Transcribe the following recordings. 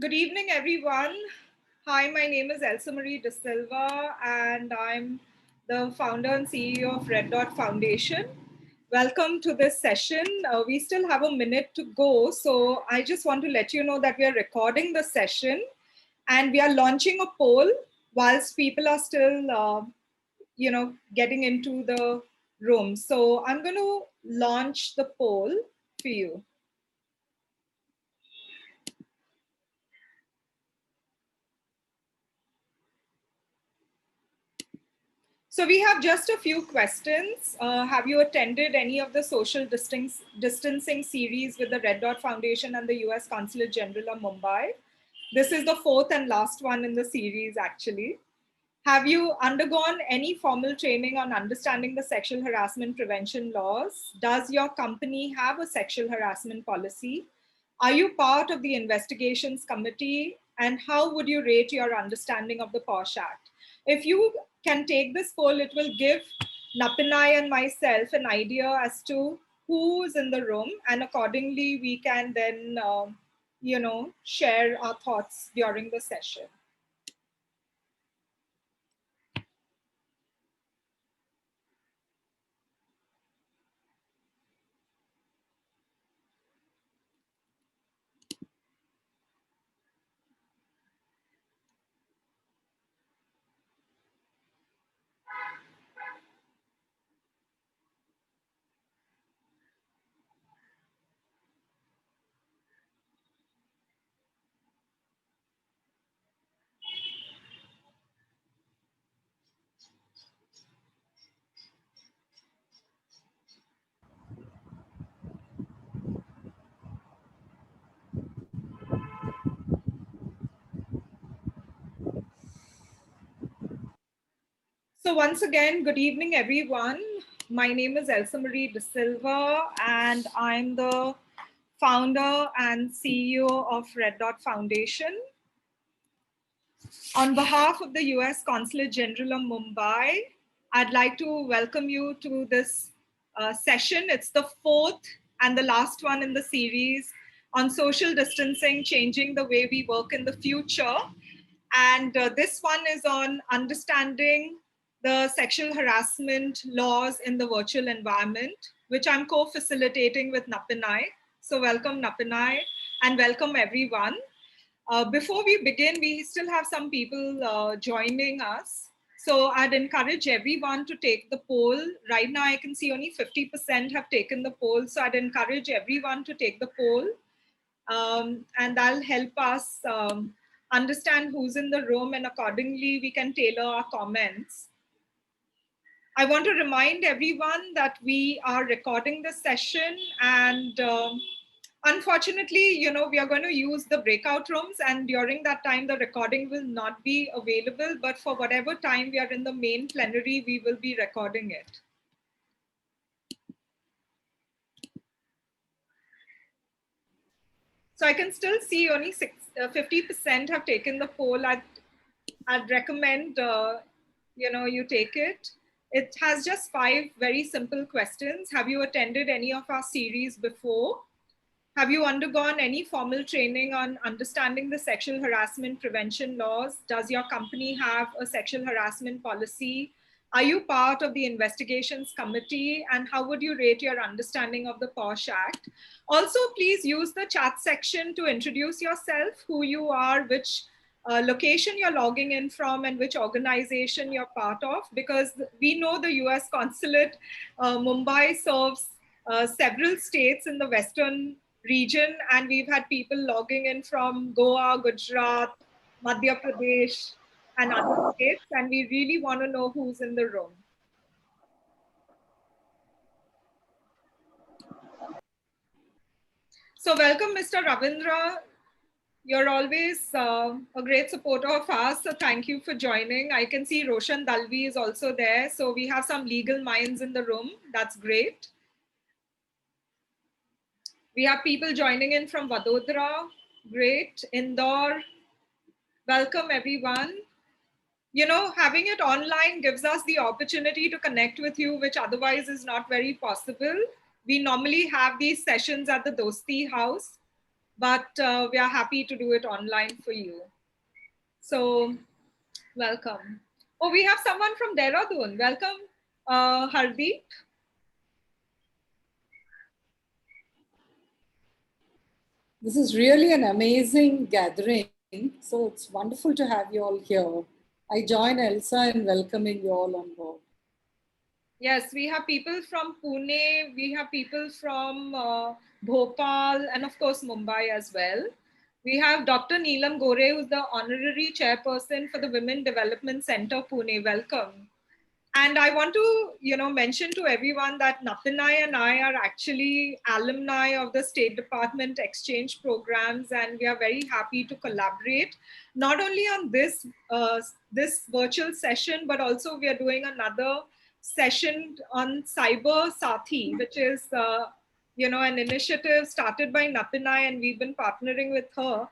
Good evening, everyone. Hi, my name is Elsa Marie De Silva, and I'm the founder and CEO of Red Dot Foundation. Welcome to this session. We still have a minute to go, so I just want to let you know that we are recording the session and we are launching a poll whilst people are still, getting into the room. So I'm going to launch the poll for you. So we have just a few questions. Have you attended any of the social distancing series with the Red Dot Foundation and the US Consulate General of Mumbai? This is the fourth and last one in the series, actually. Have you undergone any formal training on understanding the sexual harassment prevention laws? Does your company have a sexual harassment policy? Are you part of the investigations committee? And how would you rate your understanding of the POSH Act? If you can take this poll, it will give Napinai and myself an idea as to who's in the room, and accordingly we can then share our thoughts during the session. So once again, good evening, everyone. My name is Elsa Marie De Silva, and I'm the founder and CEO of Red Dot Foundation. On behalf of the US Consulate General of Mumbai, I'd like to welcome you to this session. It's the fourth and the last one in the series on social distancing, changing the way we work in the future. And this one is on understanding the sexual harassment laws in the virtual environment, which I'm co-facilitating with Napinai. So welcome Napinai and welcome everyone. Before we begin, we still have some people joining us. So I'd encourage everyone to take the poll. Right now I can see only 50% have taken the poll. So I'd encourage everyone to take the poll. And that'll help us understand who's in the room, and accordingly we can tailor our comments. I want to remind everyone that we are recording the session, and unfortunately, we are going to use the breakout rooms, and during that time the recording will not be available, but for whatever time we are in the main plenary, we will be recording it. So I can still see only 50% have taken the poll. I'd recommend you take it. It has just 5 very simple questions. Have you attended any of our series before? Have you undergone any formal training on understanding the sexual harassment prevention laws? Does your company have a sexual harassment policy? Are you part of the investigations committee? And how would you rate your understanding of the POSH Act? Also, please use the chat section to introduce yourself, who you are, which location you're logging in from, and which organization you're part of, because we know the US consulate, Mumbai serves several states in the Western region, and we've had people logging in from Goa, Gujarat, Madhya Pradesh, and other states, and we really want to know who's in the room. So welcome, Mr. Ravindra. You're always a great supporter of us, so thank you for joining. I can see Roshan Dalvi is also there, so we have some legal minds in the room. That's great. We have people joining in from Vadodara. Great. Indore. Welcome, everyone. Having it online gives us the opportunity to connect with you, which otherwise is not very possible. We normally have these sessions at the Dosti house, but we are happy to do it online for you. So welcome. Oh, we have someone from Dehradun. Welcome, Hardeep. This is really an amazing gathering. So it's wonderful to have you all here. I join Elsa in welcoming you all on board. Yes, we have people from Pune, we have people from Bhopal, and of course Mumbai as well. We have Dr. Neelam Gore, who's the honorary chairperson for the Women Development Center, Pune. Welcome. And I want to, mention to everyone that Napinai and I are actually alumni of the State Department exchange programs, and we are very happy to collaborate not only on this virtual session, but also we are doing another session on Cyber Sathi, which is an initiative started by Napinai, and we've been partnering with her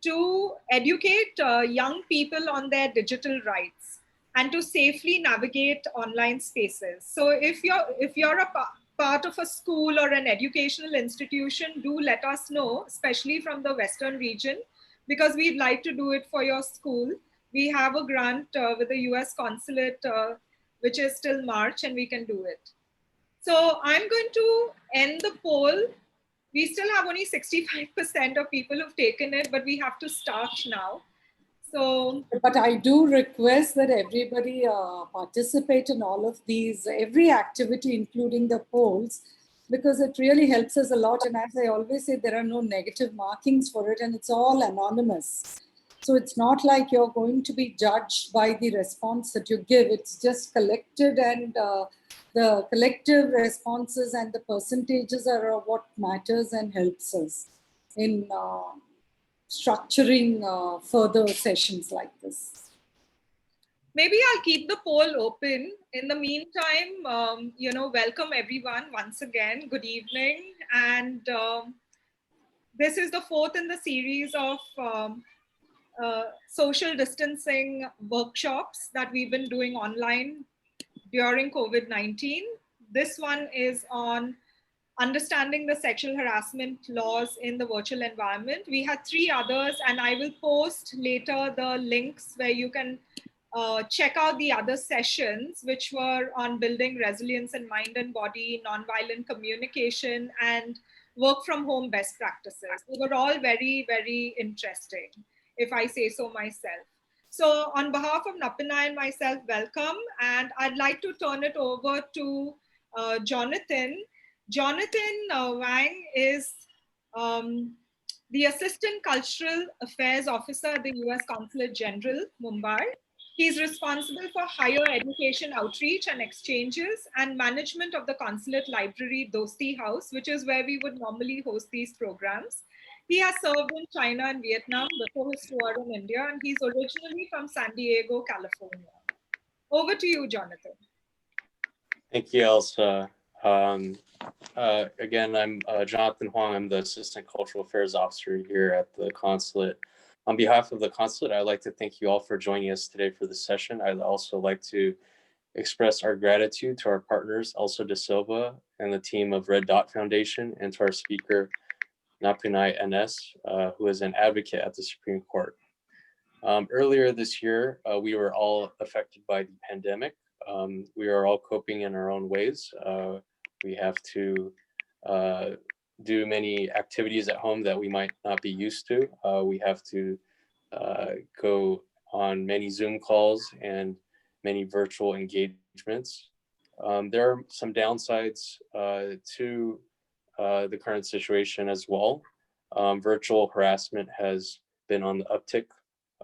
to educate young people on their digital rights and to safely navigate online spaces. So if you're a part of a school or an educational institution, do let us know, especially from the Western region, because we'd like to do it for your school. We have a grant with the US consulate, which is till March, and we can do it. So I'm going to end the poll. We still have only 65% of people who've taken it, but we have to start now. So, but I do request that everybody participate in all of these, every activity, including the polls, because it really helps us a lot. And as I always say, there are no negative markings for it, and it's all anonymous. So it's not like you're going to be judged by the response that you give. It's just collected, and the collective responses and the percentages are what matters and helps us in structuring further sessions like this. Maybe I'll keep the poll open. In the meantime, welcome everyone once again. Good evening. And this is the fourth in the series of social distancing workshops that we've been doing online during COVID-19. This one is on understanding the sexual harassment laws in the virtual environment. We had 3 others, and I will post later the links where you can check out the other sessions, which were on building resilience in mind and body, nonviolent communication, and work from home best practices. They were all very, very interesting, if I say so myself. So on behalf of Napinai and myself, welcome. And I'd like to turn it over to Jonathan. Jonathan Wang is the Assistant Cultural Affairs Officer at the US Consulate General, Mumbai. He's responsible for higher education outreach and exchanges and management of the consulate library, Dosti House, which is where we would normally host these programs. He has served in China and Vietnam before his tour in India, and he's originally from San Diego, California. Over to you, Jonathan. Thank you, Elsa. Again, I'm Jonathan Huang. I'm the Assistant Cultural Affairs Officer here at the consulate. On behalf of the consulate, I'd like to thank you all for joining us today for this session. I'd also like to express our gratitude to our partners, Elsa De Silva and the team of Red Dot Foundation, and to our speaker, Napinai NS, who is an advocate at the Supreme Court. Earlier this year, we were all affected by the pandemic. We are all coping in our own ways. We have to do many activities at home that we might not be used to. We have to go on many Zoom calls and many virtual engagements. There are some downsides to the current situation as well. Virtual harassment has been on the uptick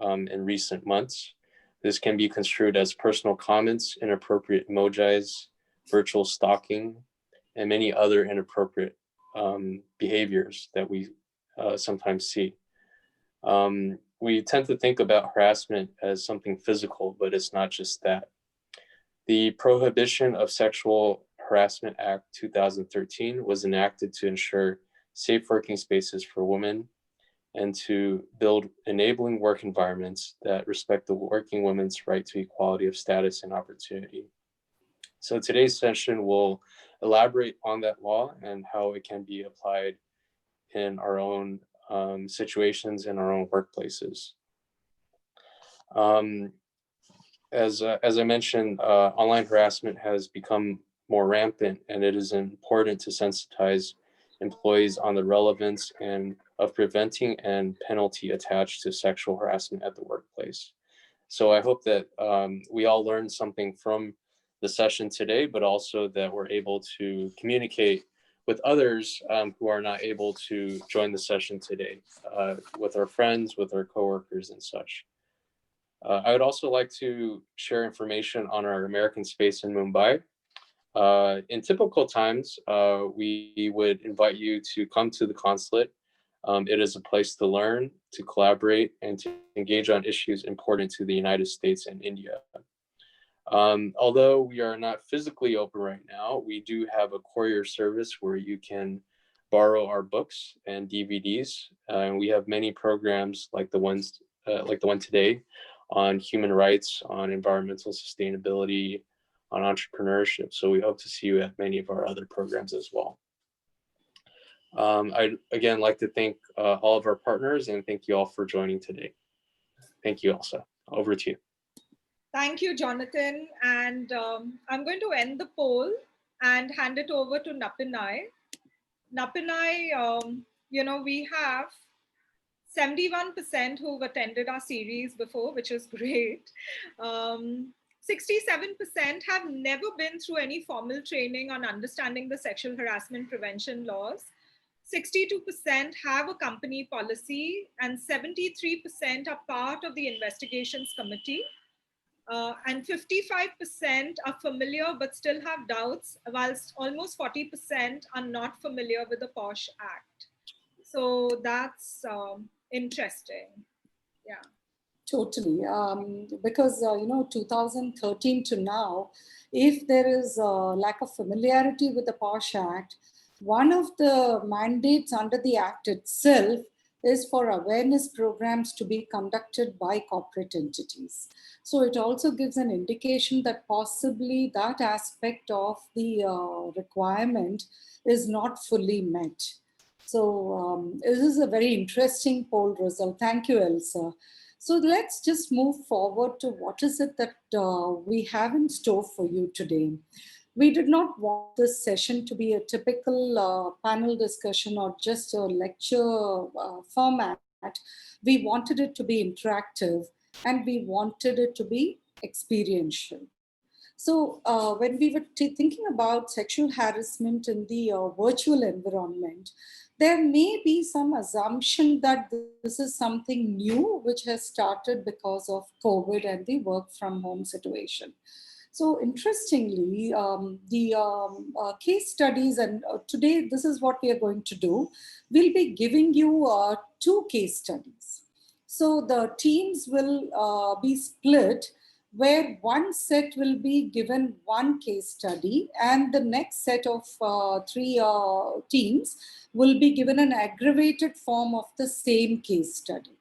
in recent months. This can be construed as personal comments, inappropriate emojis, virtual stalking, and many other inappropriate behaviors that we sometimes see. We tend to think about harassment as something physical, but it's not just that. The Prohibition of Sexual Harassment Act 2013 was enacted to ensure safe working spaces for women and to build enabling work environments that respect the working woman's right to equality of status and opportunity. So today's session will elaborate on that law and how it can be applied in our own situations in our own workplaces. As I mentioned, online harassment has become more rampant, and it is important to sensitize employees on the relevance and of preventing and penalty attached to sexual harassment at the workplace. So I hope that we all learned something from the session today, but also that we're able to communicate with others who are not able to join the session today, with our friends, with our coworkers and such. I would also like to share information on our American space in Mumbai. In typical times, we would invite you to come to the consulate. It is a place to learn, to collaborate, and to engage on issues important to the United States and India. Although we are not physically open right now, we do have a courier service where you can borrow our books and DVDs. And we have many programs like the one today on human rights, on environmental sustainability, on entrepreneurship. So we hope to see you at many of our other programs as well. I'd again like to thank all of our partners and thank you all for joining today. Thank you, Elsa. Over to you. Thank you, Jonathan. And I'm going to end the poll and hand it over to Napinai. Napinai, we have 71% who've attended our series before, which is great. 67% have never been through any formal training on understanding the sexual harassment prevention laws. 62% have a company policy, and 73% are part of the investigations committee. And 55% are familiar but still have doubts, whilst almost 40% are not familiar with the POSH Act. So that's interesting. Yeah. Totally. Because, 2013 to now, if there is a lack of familiarity with the POSH Act, one of the mandates under the Act itself is for awareness programs to be conducted by corporate entities. So it also gives an indication that possibly that aspect of the requirement is not fully met. So this is a very interesting poll result. Thank you, Elsa. So let's just move forward to what is it that we have in store for you today. We did not want this session to be a typical panel discussion or just a lecture format. We wanted it to be interactive and we wanted it to be experiential. So when we were thinking about sexual harassment in the virtual environment, there may be some assumption that this is something new which has started because of COVID and the work from home situation. So interestingly, the case studies, and today this is what we are going to do. We'll be giving you 2 case studies. So the teams will be split, where one set will be given 1 case study and the next set of 3 teams will be given an aggravated form of the same case study.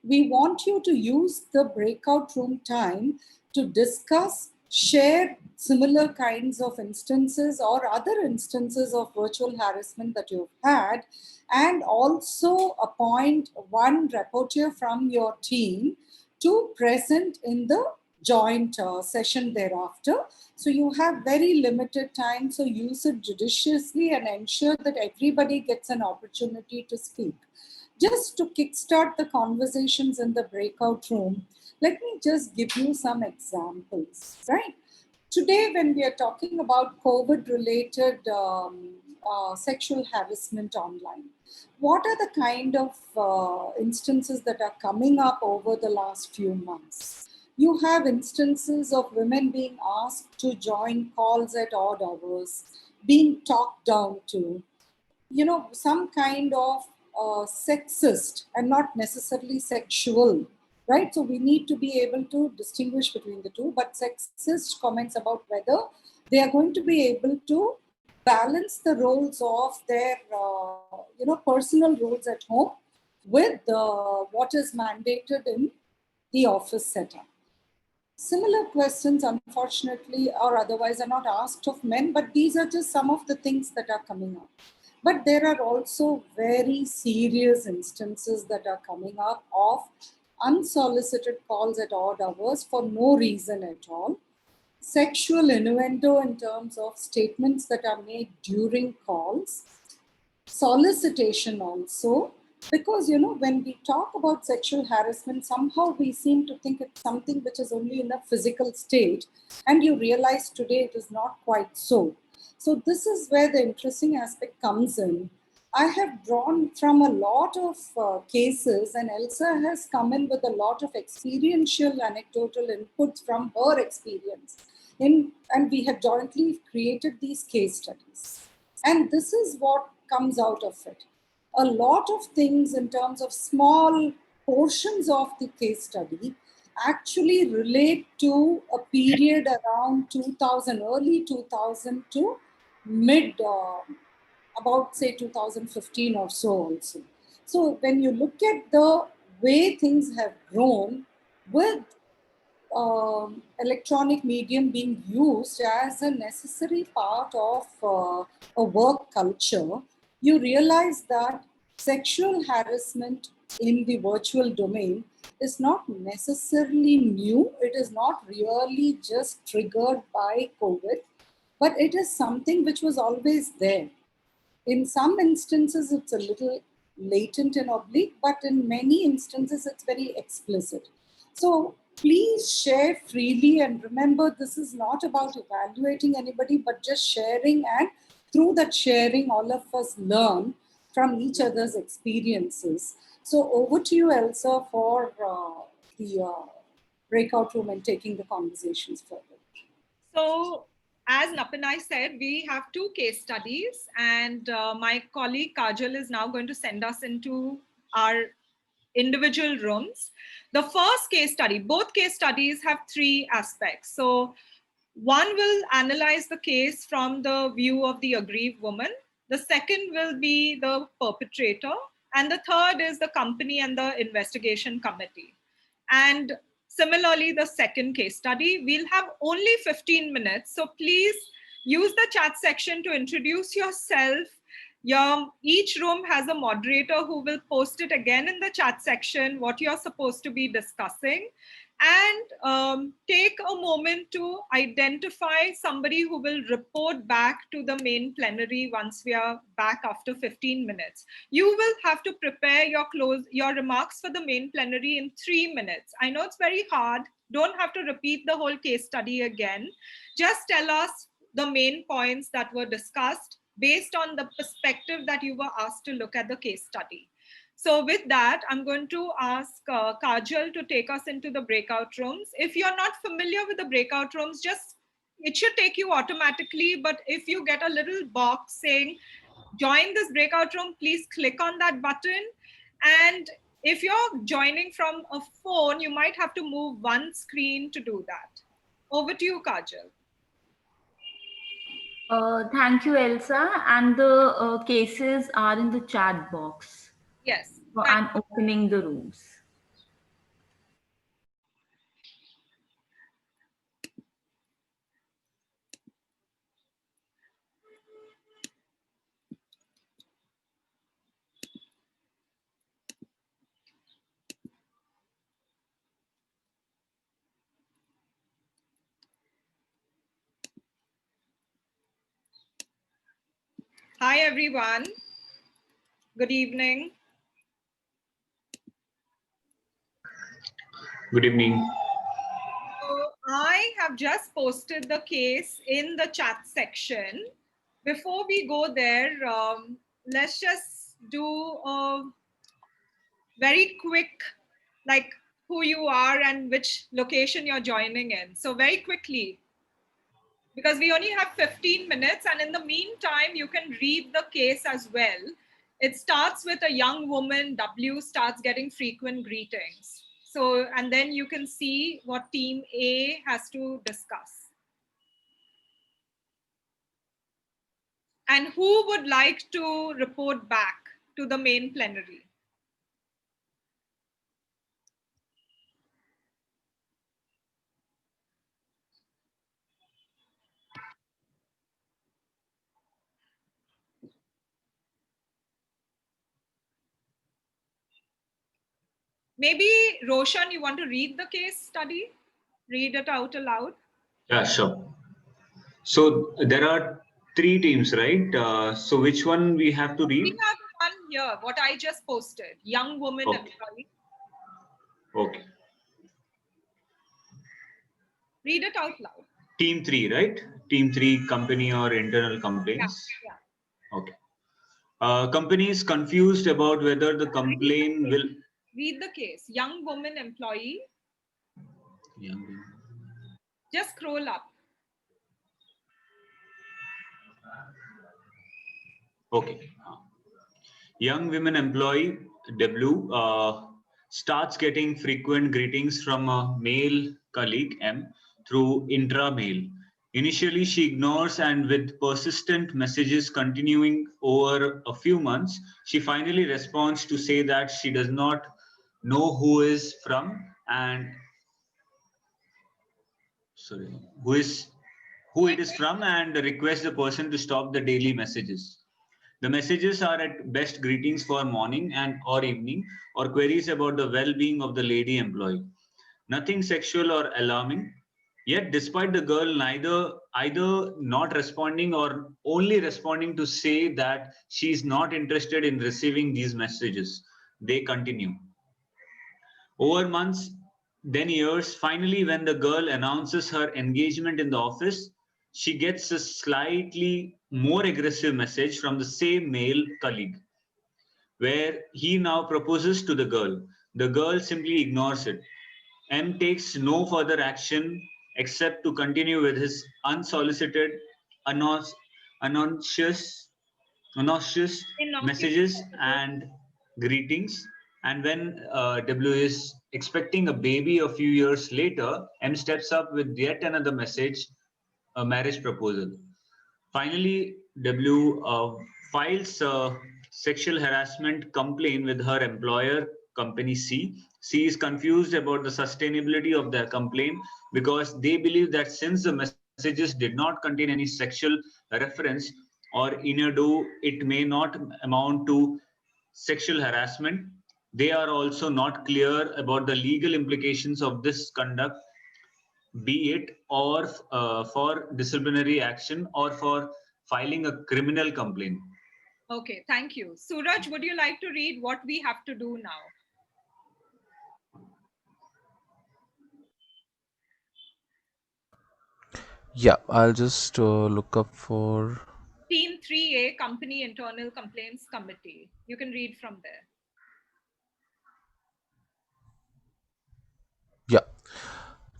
We want you to use the breakout room time to discuss, share similar kinds of instances or other instances of virtual harassment that you've had, and also appoint 1 rapporteur from your team to present in the joint session thereafter. So you have very limited time, so use it judiciously and ensure that everybody gets an opportunity to speak. Just to kickstart the conversations in the breakout room, let me just give you some examples, right? Today, when we are talking about COVID-related sexual harassment online, what are the kind of instances that are coming up over the last few months? You have instances of women being asked to join calls at odd hours, being talked down to, some kind of sexist and not necessarily sexual, right? So we need to be able to distinguish between the two, but sexist comments about whether they are going to be able to balance the roles of their, personal roles at home with what is mandated in the office setup. Similar questions, unfortunately, or otherwise are not asked of men, but these are just some of the things that are coming up. But there are also very serious instances that are coming up of unsolicited calls at odd hours for no reason at all. Sexual innuendo in terms of statements that are made during calls, solicitation also, because when we talk about sexual harassment, somehow we seem to think it's something which is only in a physical state, and you realize today it is not quite so. So this is where the interesting aspect comes in. I have drawn from a lot of cases, and Elsa has come in with a lot of experiential anecdotal inputs from her experience. And we have jointly created these case studies. And this is what comes out of it. A lot of things in terms of small portions of the case study actually relate to a period around 2000, early 2000 to mid, about say 2015 or so also. So when you look at the way things have grown with electronic medium being used as a necessary part of a work culture, you realize that sexual harassment in the virtual domain is not necessarily new. It is not really just triggered by COVID, but it is something which was always there. In some instances, it's a little latent and oblique, but in many instances, it's very explicit. So please share freely, and remember, this is not about evaluating anybody, but just sharing. And through that sharing, all of us learn from each other's experiences. So over to you, Elsa, for the breakout room and taking the conversations further. So, as Napanai said, we have two case studies, and my colleague Kajal is now going to send us into our individual rooms. The first case study, both case studies have three aspects. So, one will analyze the case from the view of the aggrieved woman. The second will be the perpetrator. And the third is the company and the investigation committee. And similarly, the second case study, we'll have only 15 minutes. So please use the chat section to introduce yourself. Each room has a moderator who will post it again in the chat section, what you're supposed to be discussing. And take a moment to identify somebody who will report back to the main plenary once we are back after 15 minutes. You will have to prepare your remarks for the main plenary in 3 minutes. I know it's very hard. Don't have to repeat the whole case study again. Just tell us the main points that were discussed based on the perspective that you were asked to look at the case study. So with that, I'm going to ask Kajal to take us into the breakout rooms. If you're not familiar with the breakout rooms, it should take you automatically. But if you get a little box saying, join this breakout room, please click on that button. And if you're joining from a phone, you might have to move one screen to do that. Over to you, Kajal. Thank you, Elsa. And the cases are in the chat box. Yes. So I'm opening the rooms. Hi, everyone. Good evening. Good evening. So I have just posted the case in the chat section. Before we go there, let's just do a very quick, like who you are and which location you're joining in. So very quickly, because we only have 15 minutes, and in the meantime, you can read the case as well. It starts with a young woman, W, starts getting frequent greetings. So, and then you can see what team A has to discuss. And who would like to report back to the main plenary? Maybe Roshan, you want to read the case study? Read it out aloud. Yeah, sure. So there are 3 teams, right? So which one we have to We read? have one here, what I just posted. Young woman Okay. employee. Okay. Read it out loud. Team 3, right? Team 3, company or internal complaints. Yeah. Okay. Company is confused about whether the complaint will. Read the case. Young woman employee. Just scroll up. Okay. Young women employee W starts getting frequent greetings from a male colleague M through intra-mail. Initially, she ignores, and with persistent messages continuing over a few months, she finally responds to say that she does not know who is from and who it is from, and requests the person to stop the daily messages. The messages are at best greetings for morning and or evening, or queries about the well-being of the lady employee. Nothing sexual or alarming. Yet, despite the girl either not responding or only responding to say that she is not interested in receiving these messages, they continue. Over months, then years, finally, when the girl announces her engagement in the office, she gets a slightly more aggressive message from the same male colleague, where he now proposes to the girl. The girl simply ignores it. M takes no further action except to continue with his unsolicited, anonymous messages and greetings. And when W is expecting a baby a few years later, M steps up with yet another message, a marriage proposal. Finally, W files a sexual harassment complaint with her employer, company C. C is confused about the sustainability of their complaint because they believe that since the messages did not contain any sexual reference or innuendo, it may not amount to sexual harassment. They are also not clear about the legal implications of this conduct, be it or for disciplinary action or for filing a criminal complaint. Okay, thank you. Suraj, would you like to read what we have to do now? Yeah, I'll just look up for Team 3A, Company Internal Complaints Committee. You can read from there.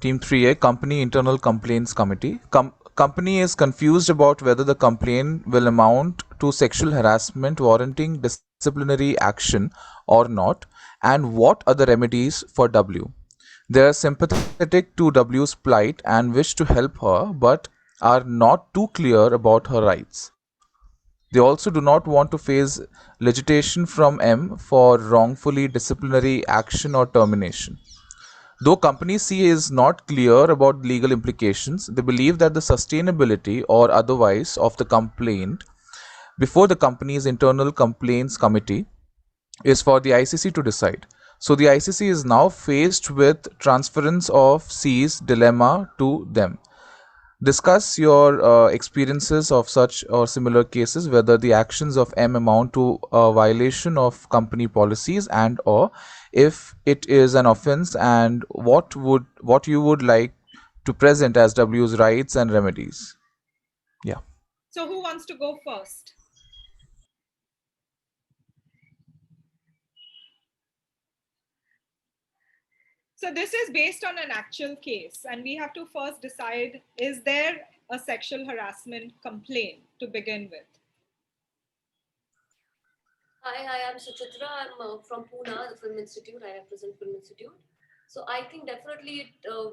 Team 3A, Company Internal Complaints Committee. Company is confused about whether the complaint will amount to sexual harassment warranting disciplinary action or not, and what are the remedies for W. They are sympathetic to W's plight and wish to help her, but are not too clear about her rights. They also do not want to face litigation from M for wrongfully disciplinary action or termination. Though Company C is not clear about legal implications, they believe that the sustainability or otherwise of the complaint before the company's internal complaints committee is for the ICC to decide. So the ICC is now faced with transference of C's dilemma to them. Discuss your experiences of such or similar cases, whether the actions of M amount to a violation of company policies and or if it is an offense, and what you would like to present as W's rights and remedies. Yeah. So who wants to go first? So this is based on an actual case, and we have to first decide, is there a sexual harassment complaint to begin with? Hi, I'm Suchitra. I'm from Pune, the Film Institute. I represent Film Institute. So I think definitely a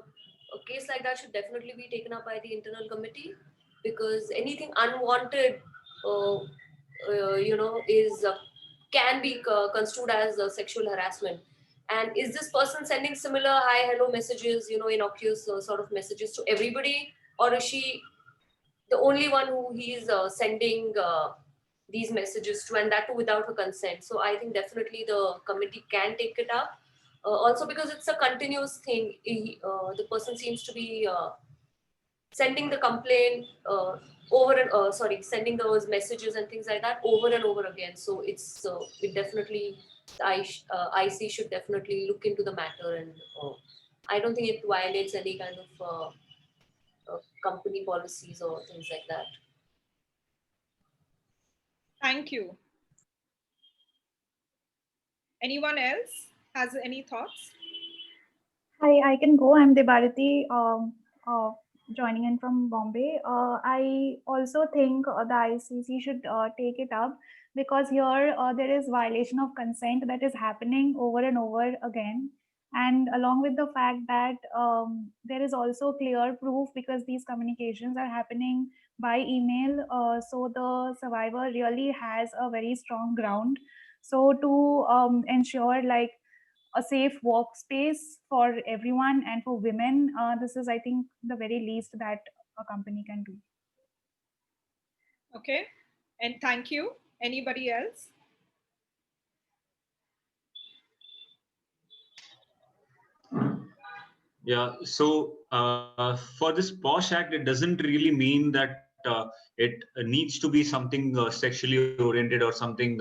case like that should definitely be taken up by the internal committee, because anything unwanted, is can be construed as sexual harassment. And is this person sending similar hi, hello messages, innocuous sort of messages to everybody, or is she the only one who he's sending these messages to, and that too without her consent? So I think definitely the committee can take it up. Also because it's a continuous thing. The person seems to be sending the complaint sending those messages and things like that over and over again. So it definitely, IC should definitely look into the matter, and I don't think it violates any kind of company policies or things like that. Thank you. Anyone else has any thoughts? Hi, I can go. I'm Debarati, joining in from Bombay. I also think the ICC should take it up, because here there is violation of consent that is happening over and over again. And along with the fact that there is also clear proof, because these communications are happening by email. So the survivor really has a very strong ground. So to ensure like a safe workspace for everyone and for women, this is, I think, the very least that a company can do. Okay, and thank you. Anybody else? Yeah, so for this POSH Act, it doesn't really mean that it needs to be something sexually oriented or something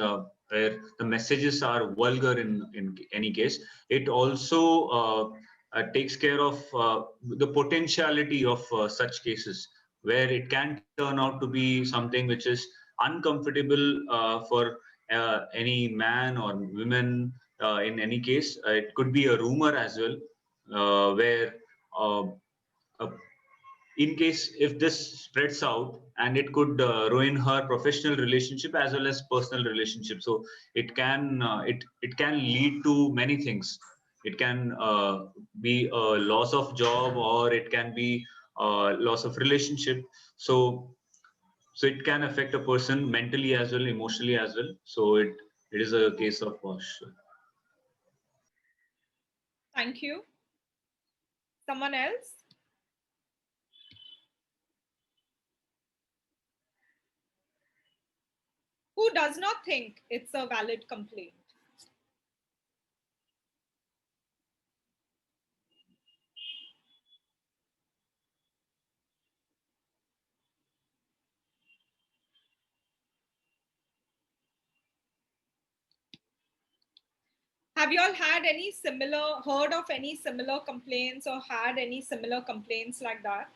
where the messages are vulgar in any case. It also takes care of the potentiality of such cases, where it can turn out to be something which is uncomfortable for any man or women in any case. It could be a rumor as well. Where uh, uh, in case if this spreads out, and it could ruin her professional relationship as well as personal relationship. So it can lead to many things. It can be a loss of job, or it can be loss of relationship. So it can affect a person mentally as well, emotionally as well. So it is a case of POSH. Thank you. Someone else? Who does not think it's a valid complaint? Have you all heard of any similar complaints, or had any similar complaints like that?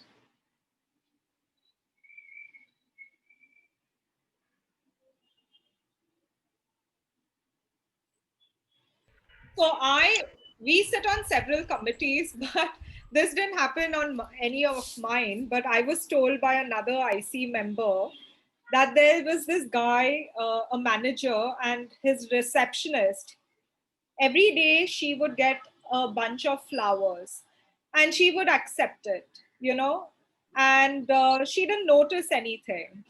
So we sit on several committees, but this didn't happen on any of mine. But I was told by another IC member that there was this guy, a manager, and his receptionist. Every day she would get a bunch of flowers, and she would accept it, and she didn't notice anything.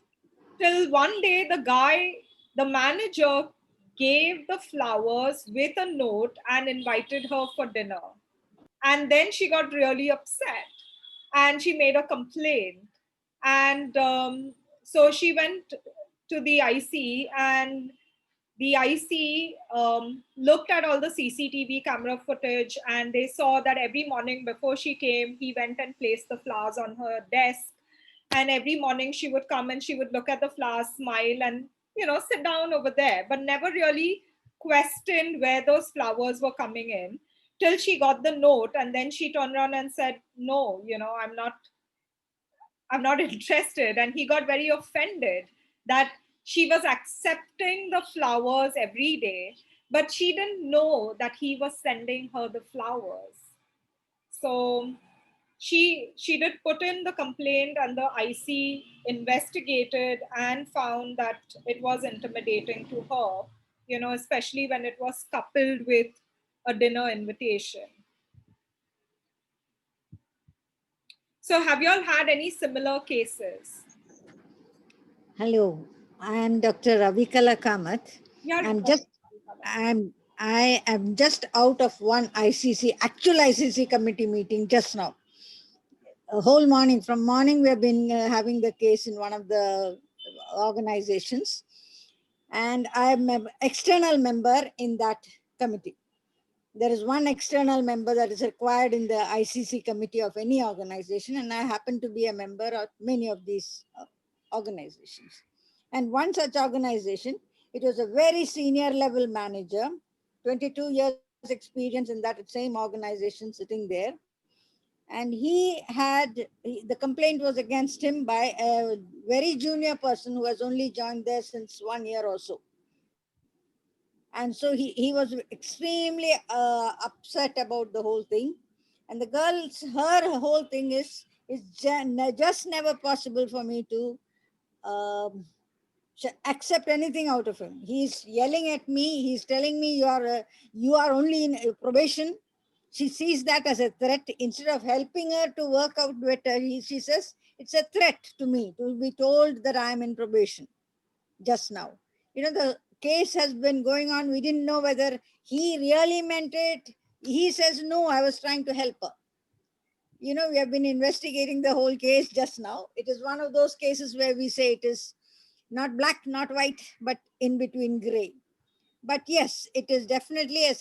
Till one day, the manager, gave the flowers with a note and invited her for dinner. And then she got really upset, and she made a complaint. And so she went to the IC, and the IC looked at all the CCTV camera footage, and they saw that every morning before she came, he went and placed the flowers on her desk. And every morning she would come and she would look at the flowers, smile, and sit down over there, but never really questioned where those flowers were coming in, till she got the note. And then she turned around and said, no, I'm not interested. And he got very offended that she was accepting the flowers every day, but she didn't know that he was sending her the flowers. So she did put in the complaint, and the IC investigated and found that it was intimidating to her, especially when it was coupled with a dinner invitation. So have you all had any similar cases? Hello, I am Dr. Ravikala Kamath. Yeah, I am just out of one actual ICC committee meeting just now. A whole morning, from morning we have been having the case in one of the organizations, and I am an external member in that committee. There is one external member that is required in the ICC committee of any organization, and I happen to be a member of many of these organizations. And one such organization, it was a very senior level manager, 22 years experience in that same organization sitting there. And the complaint was against him by a very junior person who has only joined there since 1 year or so. And so he was extremely upset about the whole thing. And the girl's, her whole thing is just never possible for me to accept anything out of him. He's yelling at me. He's telling me you are only in probation. She sees that as a threat. Instead of helping her to work out better, she says, it's a threat to me to be told that I'm in probation just now. You know, the case has been going on. We didn't know whether he really meant it. He says, no, I was trying to help her. You know, we have been investigating the whole case just now. It is one of those cases where we say it is not black, not white, but in between gray. But yes, it is definitely a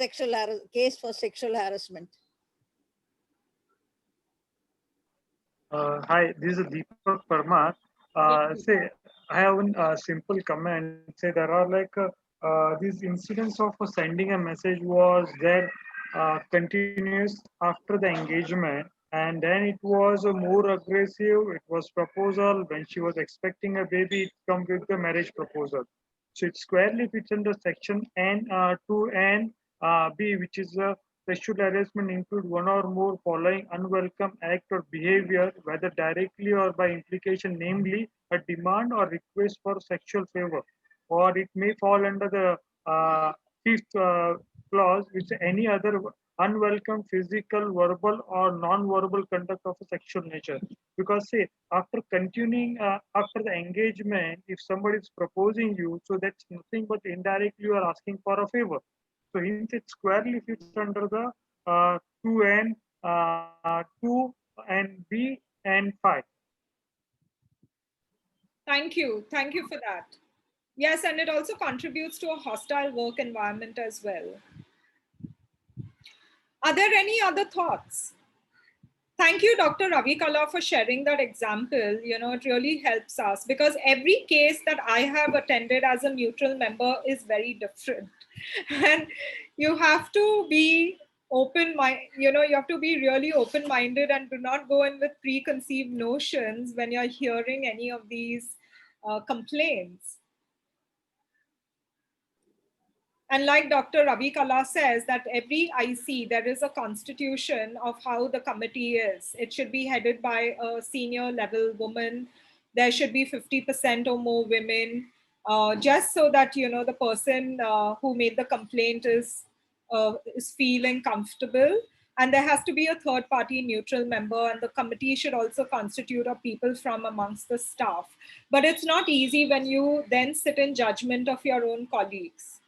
case for sexual harassment. Hi, this is Deepak Parmar. Say, I have a simple comment. Say there are like these incidents of sending a message was there continuous after the engagement, and then it was more aggressive. It was proposal when she was expecting a baby. It comes with the marriage proposal. So it squarely fits under section N2 and B, which is sexual harassment include one or more following unwelcome act or behavior, whether directly or by implication, namely a demand or request for sexual favor, or it may fall under the fifth clause, which any other unwelcome physical, verbal, or non-verbal conduct of a sexual nature. Because say after continuing after the engagement, if somebody is proposing you, so that's nothing but indirectly you are asking for a favor. So hence it squarely fits under the 2 and B and 5. Thank you for that. Yes, and it also contributes to a hostile work environment as well. Are there any other thoughts? Thank you, Dr. Ravi Kala, for sharing that example. You know, it really helps us because every case that I have attended as a neutral member is very different. And you have to be you have to be really open-minded and do not go in with preconceived notions when you're hearing any of these complaints. And like Dr. Ravi Kala says, that every IC, there is a constitution of how the committee is. It should be headed by a senior level woman. There should be 50% or more women, just so that, you know, the person who made the complaint is feeling comfortable. And there has to be a third party neutral member, and the committee should also constitute of people from amongst the staff. But it's not easy when you then sit in judgment of your own colleagues.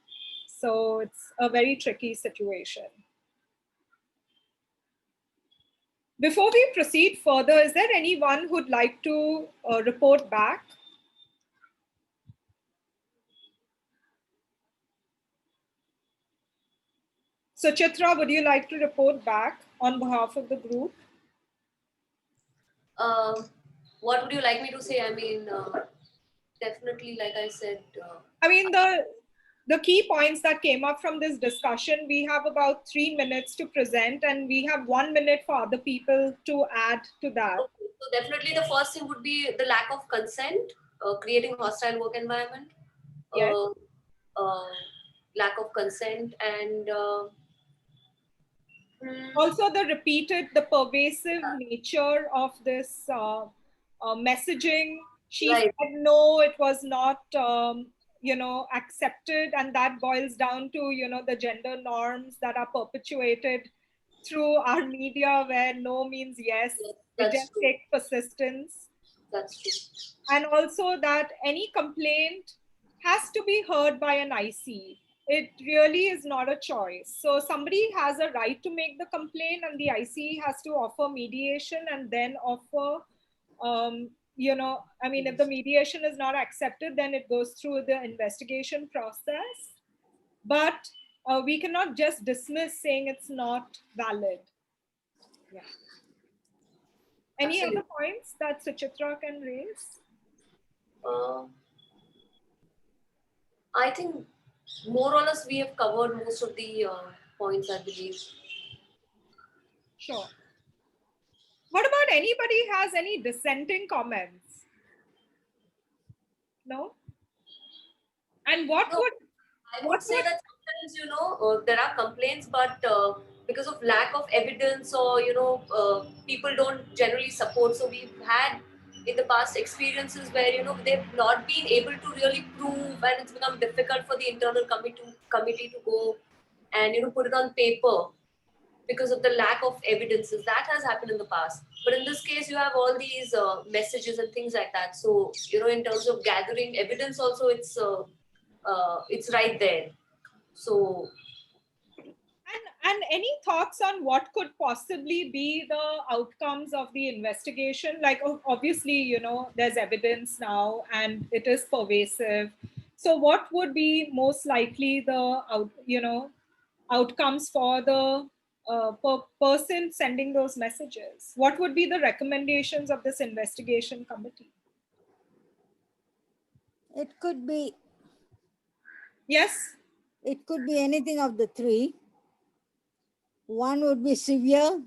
So it's a very tricky situation. Before we proceed further, is there anyone who'd like to report back? So Chitra, would you like to report back on behalf of the group? What would you like me to say? I mean, definitely, like I said. I mean, the key points that came up from this discussion, we have about 3 minutes to present, and we have 1 minute for other people to add to that. Okay. So definitely the first thing would be the lack of consent, creating hostile work environment. Yes. Lack of consent, and also the pervasive nature of this messaging. She right. said no, it was not accepted, and that boils down to the gender norms that are perpetuated through our media, where no means yes. It just takes persistence. That's true. And also that any complaint has to be heard by an IC. It really is not a choice. So somebody has a right to make the complaint, and the IC has to offer mediation and then offer, if the mediation is not accepted, then it goes through the investigation process. But we cannot just dismiss saying it's not valid. Yeah. Any Absolutely. other points that Suchitra can raise? I think more or less we have covered most of the points, I believe. Sure. What about anybody has any dissenting comments? No? And what No, would I would say that sometimes, there are complaints, but because of lack of evidence or, people don't generally support. So we've had in the past experiences where, they've not been able to really prove, and it's become difficult for the internal committee to go and, put it on paper because of the lack of evidences. That has happened in the past. But in this case, you have all these messages and things like that. So, in terms of gathering evidence also, it's right there. So, and any thoughts on what could possibly be the outcomes of the investigation? Like, obviously, there's evidence now and it is pervasive. So what would be most likely the outcomes for the person sending those messages? What would be the recommendations of this investigation committee? It could be. Yes. It could be anything of the three. One would be severe,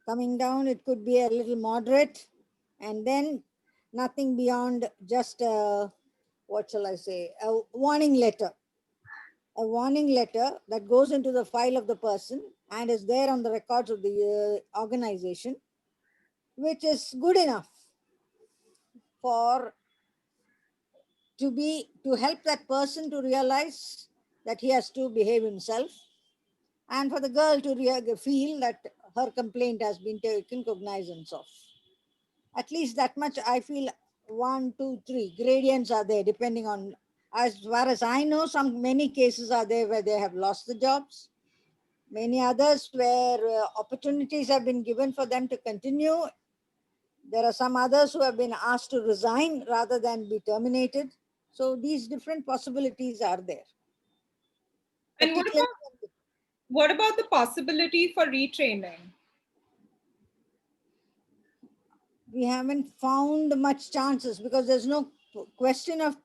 coming down. It could be a little moderate, and then nothing beyond just what shall I say, a warning letter. A warning letter that goes into the file of the person and is there on the records of the organization, which is good enough to help that person to realize that he has to behave himself, and for the girl to feel that her complaint has been taken cognizance of. At least that much I feel. 1, 2, 3 gradients are there depending on, as far as I know, many cases are there where they have lost the jobs. Many others where opportunities have been given for them to continue. There are some others who have been asked to resign rather than be terminated. So these different possibilities are there. And what about the possibility for retraining? We haven't found much chances because there's no question of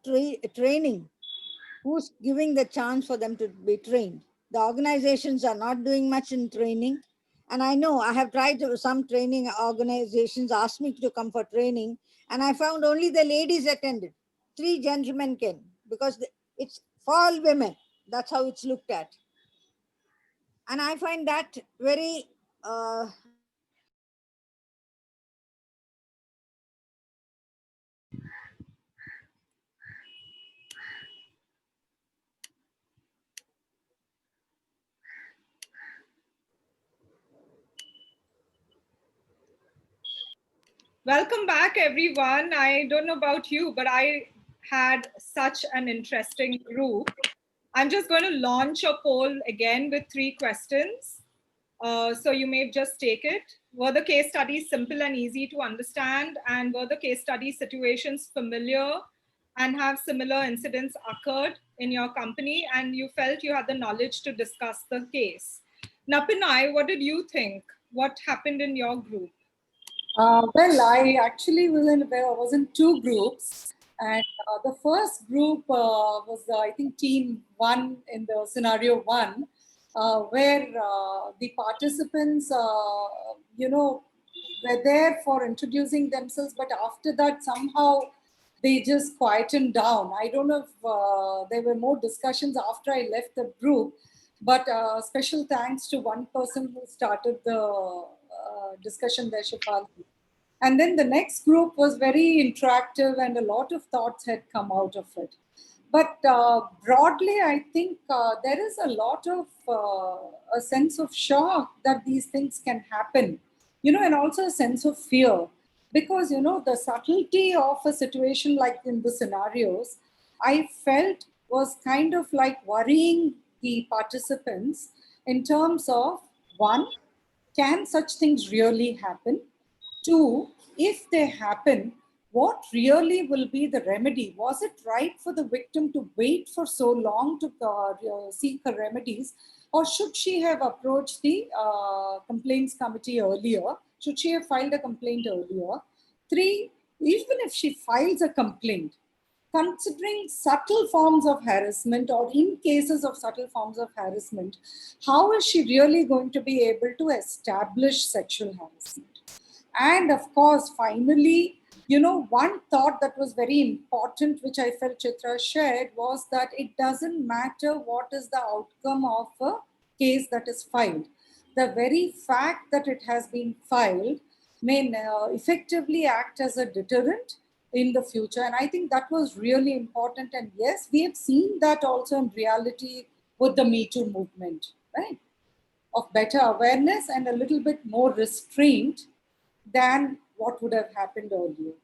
training. Who's giving the chance for them to be trained? The organizations are not doing much in training. And I know I have tried some training organizations asked me to come for training, and I found only the ladies attended. 3 gentlemen came because it's for all women. That's how it's looked at. And I find that very Welcome back, everyone. I don't know about you, but I had such an interesting group. I'm just going to launch a poll again with 3 questions. So you may just take it. Were the case studies simple and easy to understand? And were the case study situations familiar and have similar incidents occurred in your company? And you felt you had the knowledge to discuss the case. Napinai, what did you think? What happened in your group? Well, I actually was in 2 groups, and the first group was, I think, team 1 in the scenario 1, where the participants, were there for introducing themselves, but after that, somehow they just quietened down. I don't know if there were more discussions after I left the group, but special thanks to one person who started the discussion there, Shefali. And then the next group was very interactive and a lot of thoughts had come out of it. But broadly, I think there is a lot of a sense of shock that these things can happen, and also a sense of fear. Because, the subtlety of a situation like in the scenarios, I felt was kind of like worrying the participants in terms of, 1, can such things really happen? 2, if they happen, what really will be the remedy? Was it right for the victim to wait for so long to seek her remedies, or should she have approached the complaints committee earlier? Should she have filed a complaint earlier? 3, even if she files a complaint, considering subtle forms of harassment, or in cases of subtle forms of harassment, how is she really going to be able to establish sexual harassment? And of course, finally, one thought that was very important, which I felt Chitra shared, was that it doesn't matter what is the outcome of a case that is filed. The very fact that it has been filed may effectively act as a deterrent in the future. And I think that was really important. And yes, we have seen that also in reality with the Me Too movement, right? Of better awareness and a little bit more restraint than what would have happened earlier.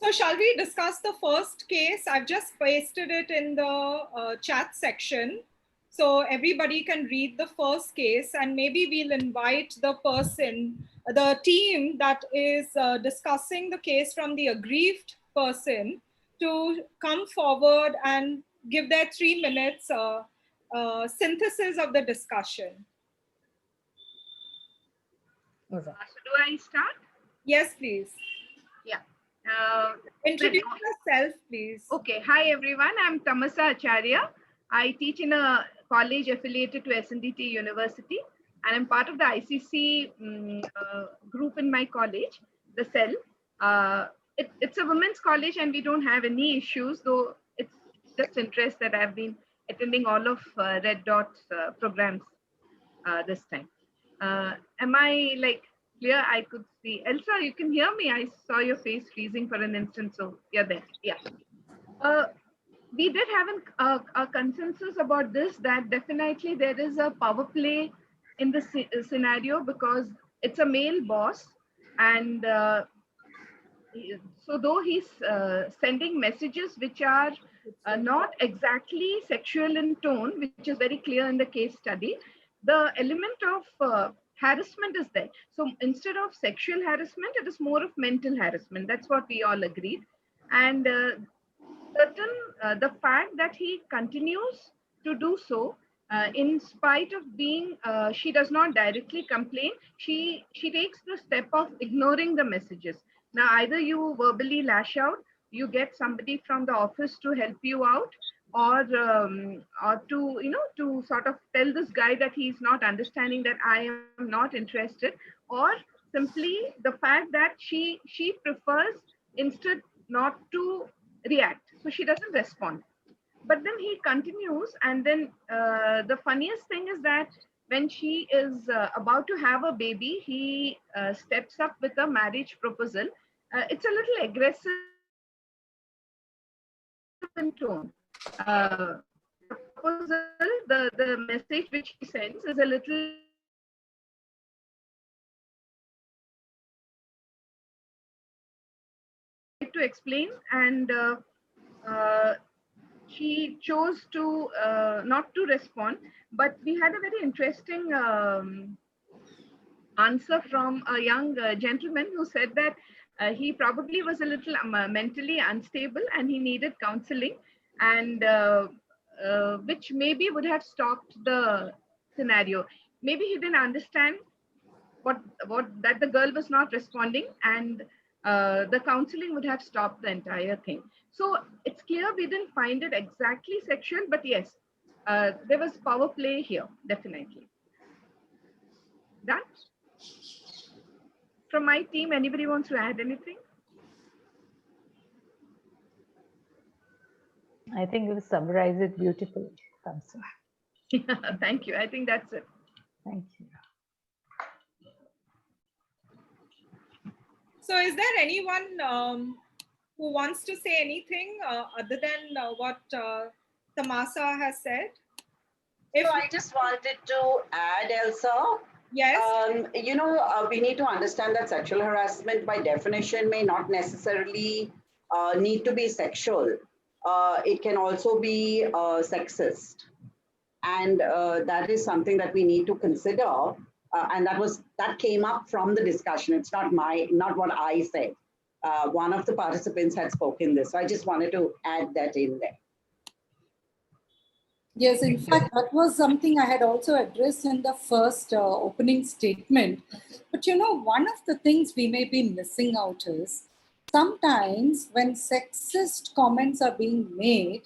So shall we discuss the first case? I've just pasted it in the chat section, so everybody can read the first case, and maybe we'll invite the person, the team that is discussing the case from the aggrieved person, to come forward and give their 3 minutes synthesis of the discussion. So do I start? Yes, please. Yeah. Introduce yourself, please. Okay. Hi, everyone. I'm Tamasa Acharya. I teach in a college affiliated to SNDT University, and I'm part of the ICC group in my college, the cell. It's a women's college, and we don't have any issues, though it's just interest that I've been attending all of Red Dot's programs this time. Am I clear? I could see. Elsa, you can hear me? I saw your face freezing for an instant, so you're there. Yeah. We did have a consensus about this, that definitely there is a power play in the scenario, because it's a male boss, and so though he's sending messages which are not exactly sexual in tone, which is very clear in the case study, the element of harassment is there. So instead of sexual harassment, it is more of mental harassment. That's what we all agreed. And the fact that he continues to do so, in spite of being, she does not directly complain, she takes the step of ignoring the messages. Now, either you verbally lash out, you get somebody from the office to help you out, or to sort of tell this guy that he's not understanding, that I am not interested, or simply the fact that she prefers instead not to react, so she doesn't respond. But then he continues, and then the funniest thing is that when she is about to have a baby, he steps up with a marriage proposal. It's a little aggressive in tone. The proposal, the message which he sends is a little to explain, and she chose to not to respond. But we had a very interesting answer from a young gentleman who said that he probably was a little mentally unstable and he needed counseling, and which maybe would have stopped the scenario. Maybe he didn't understand what that the girl was not responding, and the counseling would have stopped the entire thing. So it's clear we didn't find it exactly sexual, but yes, there was power play here, definitely. That from my team, anybody wants to add anything? I think you summarized it beautifully, Tamsa. Yeah, thank you. I think that's it. Thank you. So is there anyone who wants to say anything other than what Tamasa has said? So I just wanted to add, Elsa. Yes. We need to understand that sexual harassment by definition may not necessarily need to be sexual. It can also be sexist. And that is something that we need to consider. And that came up from the discussion. It's not what I said. one of the participants had spoken this. So I just wanted to add that in there. Yes, in fact, that was something I had also addressed in the first opening statement. But one of the things we may be missing out is sometimes when sexist comments are being made,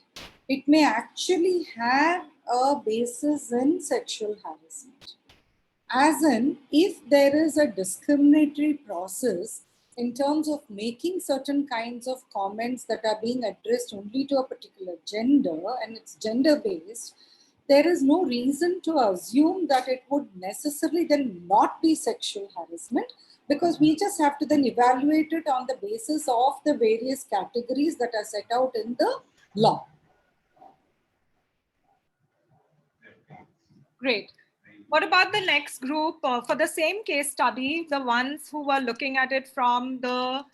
it may actually have a basis in sexual harassment. As in, if there is a discriminatory process in terms of making certain kinds of comments that are being addressed only to a particular gender and it's gender based, there is no reason to assume that it would necessarily then not be sexual harassment, because we just have to then evaluate it on the basis of the various categories that are set out in the law. Great. What about the next group? For the same case study, the ones who were looking at it from the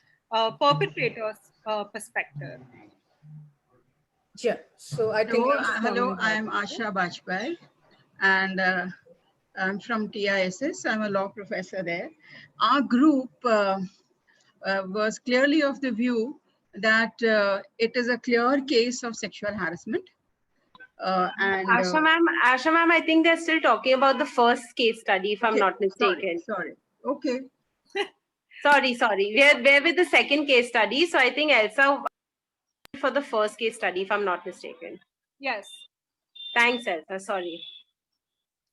perpetrator's perspective. Yeah, so I think. Hello, I am Asha Bajpai, and I'm from TISS. I'm a law professor there. Our group was clearly of the view that it is a clear case of sexual harassment. Asha ma'am, I think they're still talking about the first case study, if I'm not mistaken. Sorry. Okay. Sorry. We're with the second case study. So I think Elsa for the first case study, if I'm not mistaken. Yes. Thanks, Elsa. Sorry.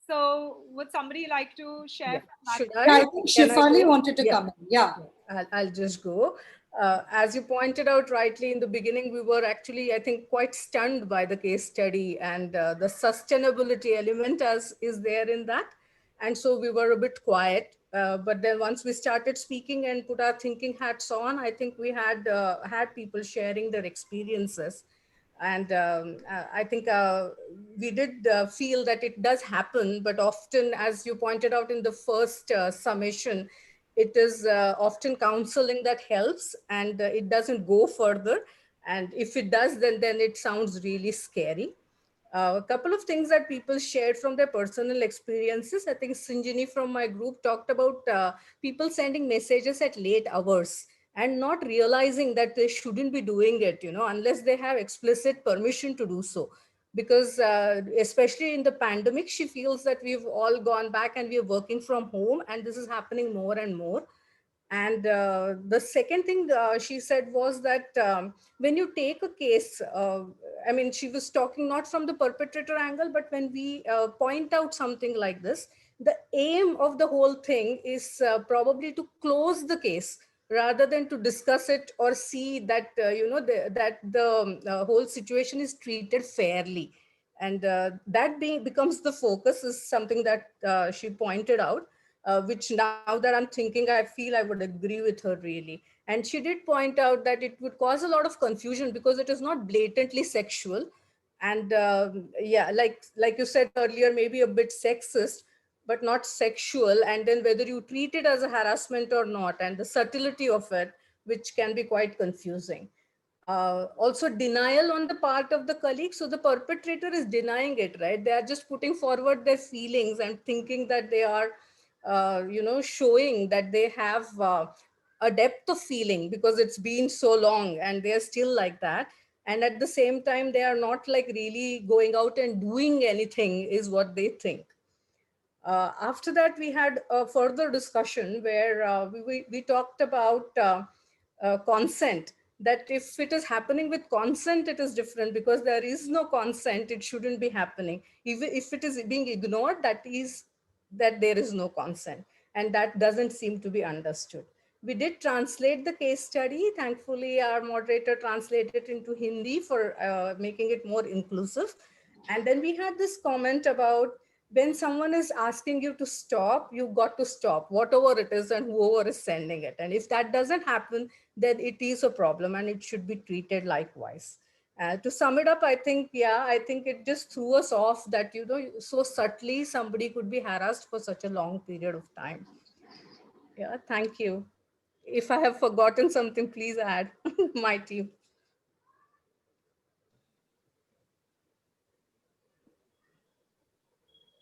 So would somebody like to share? Should I think Shefali wanted to come in. Yeah. I'll just go. As you pointed out rightly in the beginning, we were actually, I think, quite stunned by the case study, and the sustainability element is there in that. And so we were a bit quiet. But then once we started speaking and put our thinking hats on, I think we had people sharing their experiences. And I think we did feel that it does happen, but often, as you pointed out in the first summation, it is often counseling that helps, and it doesn't go further. And if it does, then it sounds really scary. A couple of things that people shared from their personal experiences. I think Sinjini from my group talked about people sending messages at late hours and not realizing that they shouldn't be doing it, unless they have explicit permission to do so. Because especially in the pandemic, she feels that we've all gone back and we're working from home, and this is happening more and more. And the second thing she said was that when you take a case, I mean, she was talking not from the perpetrator angle, but when we point out something like this, the aim of the whole thing is probably to close the case rather than to discuss it or see that, that the whole situation is treated fairly. And that becomes the focus is something that she pointed out. Which now that I'm thinking, I feel I would agree with her really. And she did point out that it would cause a lot of confusion because it is not blatantly sexual. And yeah, like you said earlier, maybe a bit sexist, but not sexual. And then whether you treat it as a harassment or not, and the subtlety of it, which can be quite confusing. Also denial on the part of the colleague. So the perpetrator is denying it, right? They are just putting forward their feelings and thinking that they are showing that they have a depth of feeling because it's been so long and they're still like that. And at the same time, they are not like really going out and doing anything is what they think. After that, we had a further discussion where we talked about consent, that if it is happening with consent, it is different because there is no consent, it shouldn't be happening. Even if it is being ignored, that is that there is no consent, and that doesn't seem to be understood. We did translate the case study. Thankfully, our moderator translated it into Hindi for making it more inclusive. And then we had this comment about when someone is asking you to stop, you've got to stop, whatever it is and whoever is sending it. And if that doesn't happen, then it is a problem and it should be treated likewise. To sum it up, I think it just threw us off that, so subtly somebody could be harassed for such a long period of time. Yeah, thank you. If I have forgotten something, please add, my team.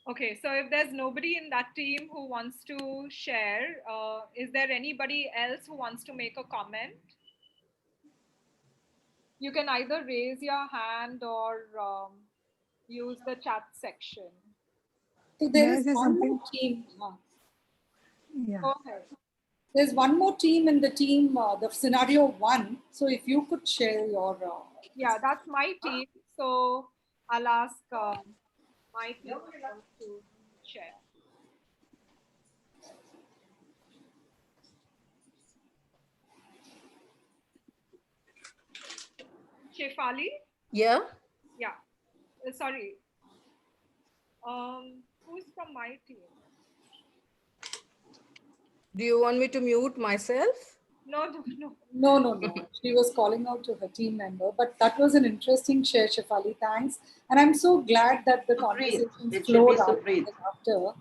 Okay, so if there's nobody in that team who wants to share, is there anybody else who wants to make a comment? You can either raise your hand or use the chat section. So there May I is say one something? more team. Yeah. Go ahead. There's one more team in the team, the scenario 1. So if you could share your... Yeah, that's my team. So I'll ask my team members to share. Shefali? Yeah. Yeah. Sorry. Who's from my team? Do you want me to mute myself? No. No. She was calling out to her team member, but that was an interesting share, Shefali. Thanks. And I'm so glad that the conversations It should flowed be out Supreet. after.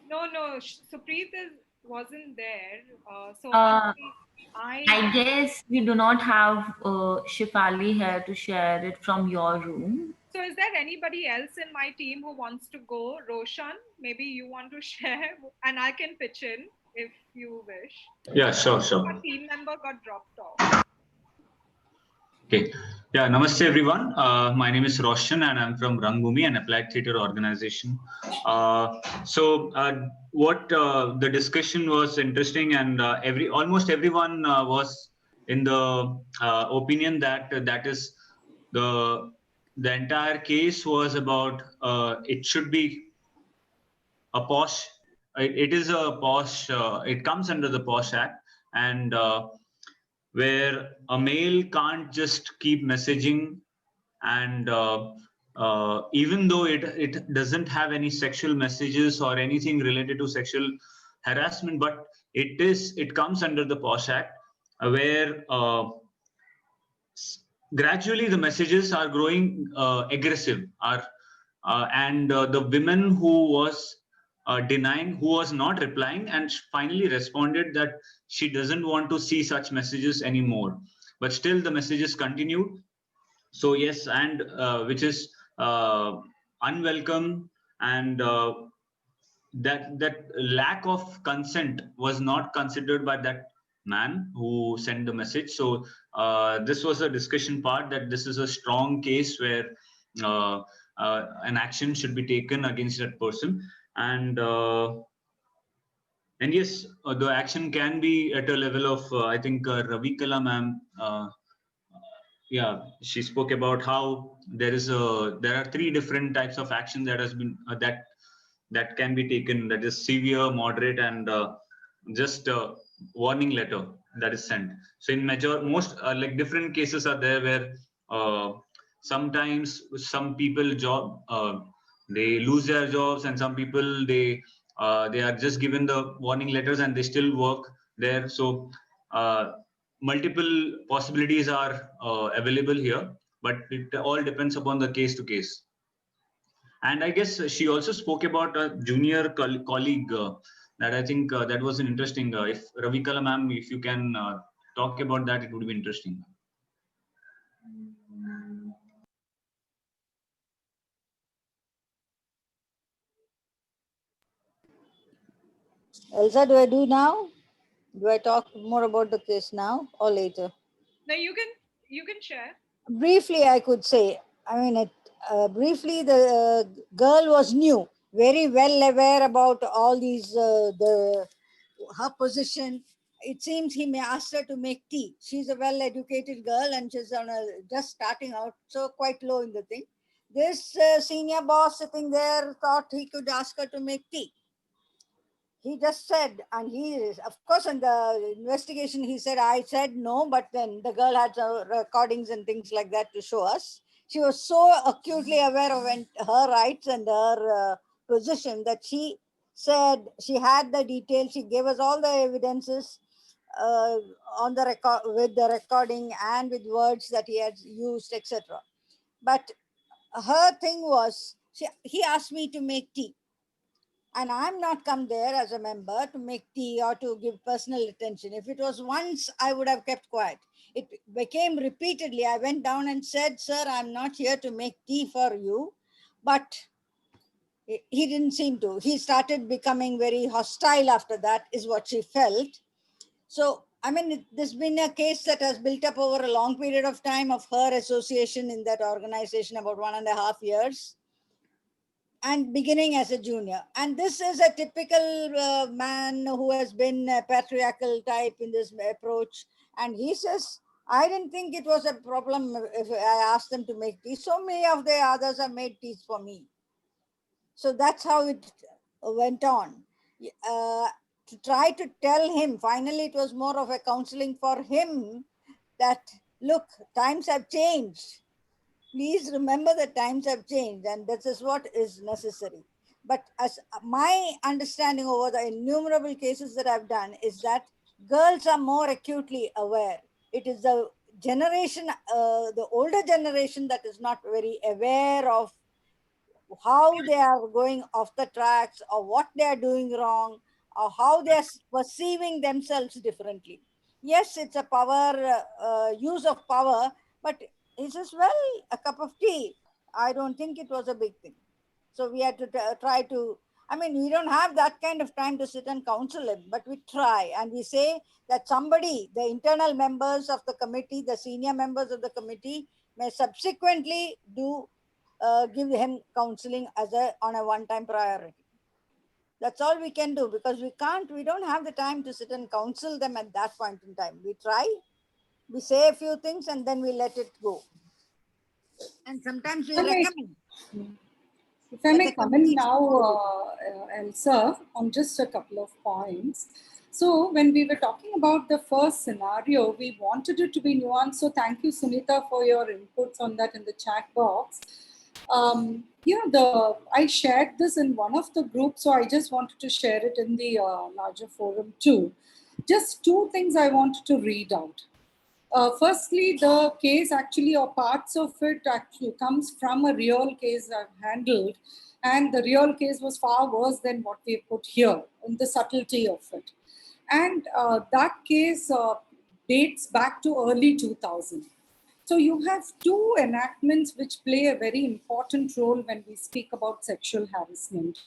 No. Supreet wasn't there. So I guess we do not have Shefali here to share it from your room. So is there anybody else in my team who wants to go? Roshan, maybe you want to share, and I can pitch in if you wish. Yeah, sure. A team member got dropped off. Okay. Yeah, namaste everyone. My name is Roshan and I'm from Rangbhoomi, an applied theatre organization. What the discussion was interesting, and almost everyone was in the opinion that that is the entire case was about it should be a POSH. It is a POSH. It comes under the POSH Act, and where a male can't just keep messaging, and even though it doesn't have any sexual messages or anything related to sexual harassment, but it comes under the POSH Act, where gradually the messages are growing aggressive, and the women who was denying, who was not replying, and finally responded that she doesn't want to see such messages anymore, but still the messages continued. So yes, and which is unwelcome, and that lack of consent was not considered by that man who sent the message. So this was a discussion part, that this is a strong case where an action should be taken against that person, and yes, the action can be at a level of I think Ravi Kala ma'am, yeah, she spoke about how there are 3 different types of action that has been that can be taken, that is severe, moderate, and just a warning letter that is sent. So in most like different cases are there where sometimes some people they lose their jobs, and some people they are just given the warning letters and they still work there. So multiple possibilities are available here, but it all depends upon the case to case. And I guess she also spoke about a junior colleague that I think that was an interesting. If Ravi Kala ma'am, if you can talk about that, it would be interesting. Elsa, do I do now? Do I talk more about the case now or later? No, you can share. Briefly, I could say, I mean, briefly, the girl was new, very well aware about all these, her position. It seems he may ask her to make tea. She's a well-educated girl and she's just starting out, so quite low in the thing. This senior boss sitting there thought he could ask her to make tea. He just said, and he is, of course, in the investigation, he said, I said no, but then the girl had recordings and things like that to show us. She was so acutely aware of her rights and her position that she said she had the details. She gave us all the evidences on the record, with the recording and with words that he had used, etc. But her thing was, he asked me to make tea. And I'm not come there as a member to make tea or to give personal attention. If it was once, I would have kept quiet. It became repeatedly. I went down and said, sir, I'm not here to make tea for you, but He didn't seem to. He started becoming very hostile after that, is what she felt. So, I mean, there's been a case that has built up over a long period of time of her association in that organization, about 1.5 years, and beginning as a junior. And this is a typical man who has been a patriarchal type in this approach. And he says, I didn't think it was a problem if I asked them to make tea. So many of the others have made teas for me. So that's how it went on. To try to tell him, finally it was more of a counseling for him that, look, times have changed. Please remember that times have changed and this is what is necessary. But as my understanding over the innumerable cases that I've done is that girls are more acutely aware. It is the generation, the older generation that is not very aware of how they are going off the tracks or what they are doing wrong or how they are perceiving themselves differently. Yes, it's a power, use of power, but he says, well, a cup of tea. I don't think it was a big thing. So we had to try to, I mean, we don't have that kind of time to sit and counsel him, but we try and we say that somebody, the internal members of the committee, the senior members of the committee may subsequently give him counseling as on a one-time priority. That's all we can do because we don't have the time to sit and counsel them at that point in time. We try, we say a few things and then we let it go. And sometimes we recommend. If I may come in now, Elsa, on just a couple of points. So when we were talking about the first scenario, we wanted it to be nuanced. So thank you, Sunita, for your inputs on that in the chat box. I shared this in one of the groups, so I just wanted to share it in the larger forum too. Just two things I wanted to read out. Firstly, the case actually, or parts of it actually comes from a real case I've handled, and the real case was far worse than what we put here in the subtlety of it. And that case dates back to early 2000. So you have two enactments which play a very important role when we speak about sexual harassment.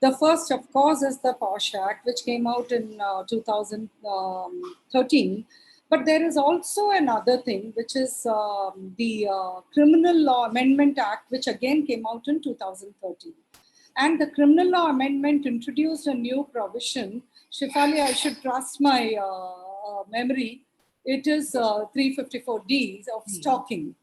The first, of course, is the POSH Act, which came out in 2013. But there is also another thing, which is the Criminal Law Amendment Act, which again came out in 2013. And the Criminal Law Amendment introduced a new provision. Shefali, I should trust my memory. It is 354D of stalking.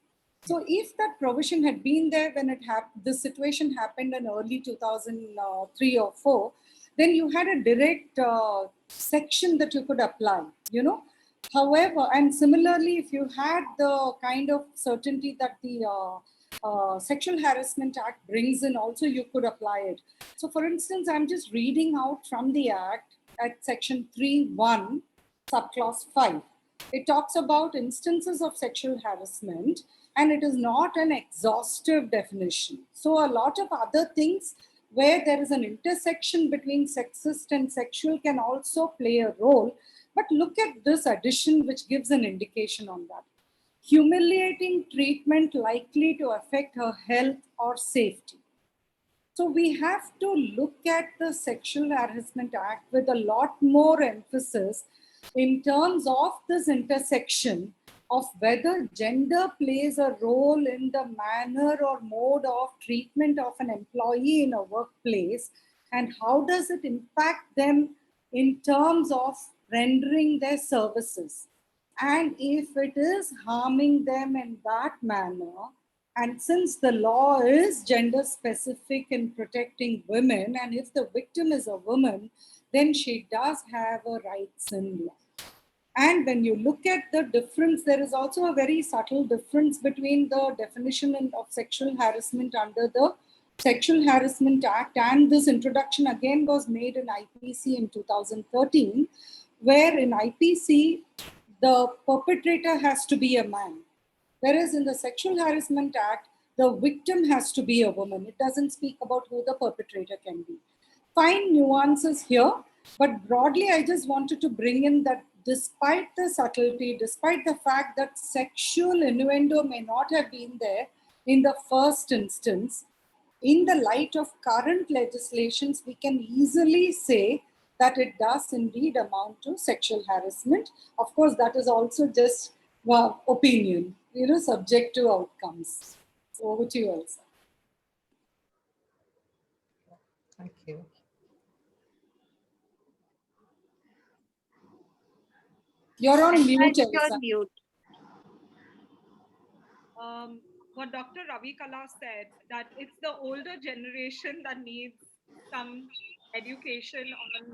So if that provision had been there when this situation happened in early 2003 or 4, then you had a direct section that you could apply, you know. However, and similarly, if you had the kind of certainty that the Sexual Harassment Act brings in, also you could apply it. So for instance, I'm just reading out from the Act at section 3(1), subclause 5. It talks about instances of sexual harassment, and it is not an exhaustive definition. So a lot of other things where there is an intersection between sexist and sexual can also play a role. But look at this addition, which gives an indication on that. Humiliating treatment likely to affect her health or safety. So we have to look at the Sexual Harassment Act with a lot more emphasis in terms of this intersection of whether gender plays a role in the manner or mode of treatment of an employee in a workplace, and how does it impact them in terms of rendering their services. And if it is harming them in that manner, and since the law is gender specific in protecting women, and if the victim is a woman, then she does have a rights in law. And when you look at the difference, there is also a very subtle difference between the definition of sexual harassment under the Sexual Harassment Act, and this introduction again was made in IPC in 2013, where in IPC, the perpetrator has to be a man. Whereas in the Sexual Harassment Act, the victim has to be a woman. It doesn't speak about who the perpetrator can be. Fine nuances here, but broadly, I just wanted to bring in that despite the subtlety, despite the fact that sexual innuendo may not have been there in the first instance, in the light of current legislations, we can easily say that it does indeed amount to sexual harassment. Of course, that is also just opinion, subject to outcomes. Over to you, Elsa. Thank you. You're on mute, You're Elsa. mute. What Dr. Ravi Kala said, that it's the older generation that needs some education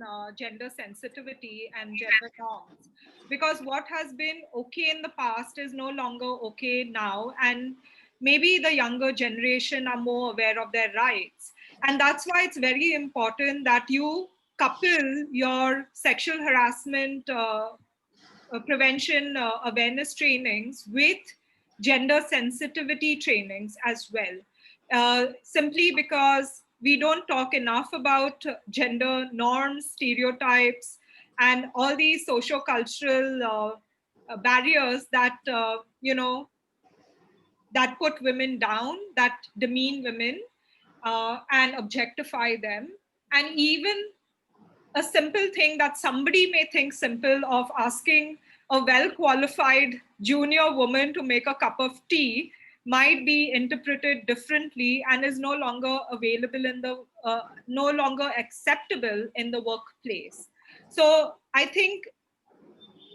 on gender sensitivity and gender norms, because what has been okay in the past is no longer okay now, and maybe the younger generation are more aware of their rights. And that's why it's very important that you couple your sexual harassment prevention awareness trainings with gender sensitivity trainings as well. Simply because we don't talk enough about gender norms, stereotypes, and all these socio-cultural barriers that, that put women down, that demean women and objectify them. And even a simple thing that somebody may think simple of asking a well-qualified junior woman to make a cup of tea might be interpreted differently and is no longer available in the, no longer acceptable in the workplace. So I think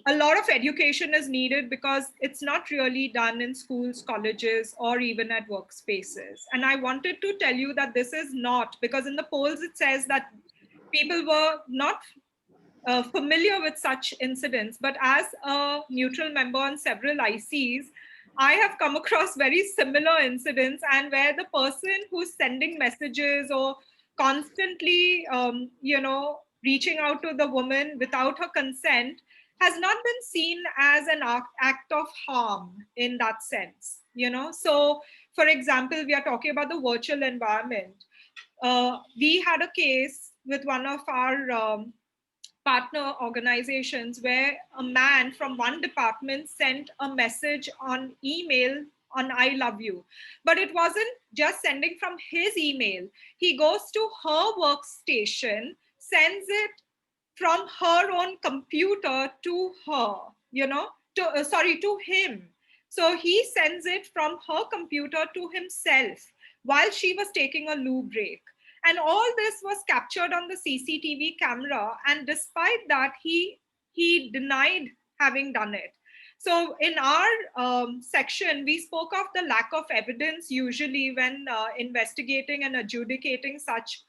a lot of education is needed because it's not really done in schools, colleges, or even at workspaces. And I wanted to tell you that this is not, because in the polls it says that people were not familiar with such incidents, but as a neutral member on several ICs, I have come across very similar incidents, and where the person who's sending messages or constantly, reaching out to the woman without her consent has not been seen as an act of harm in that sense, So, for example, we are talking about the virtual environment. We had a case with one of our partner organizations where a man from one department sent a message on email on I love you. But it wasn't just sending from his email. He goes to her workstation, sends it from her own computer to her, to him. So he sends it from her computer to himself while she was taking a loo break. And all this was captured on the CCTV camera. And despite that, he denied having done it. So in our section, we spoke of the lack of evidence usually when investigating and adjudicating such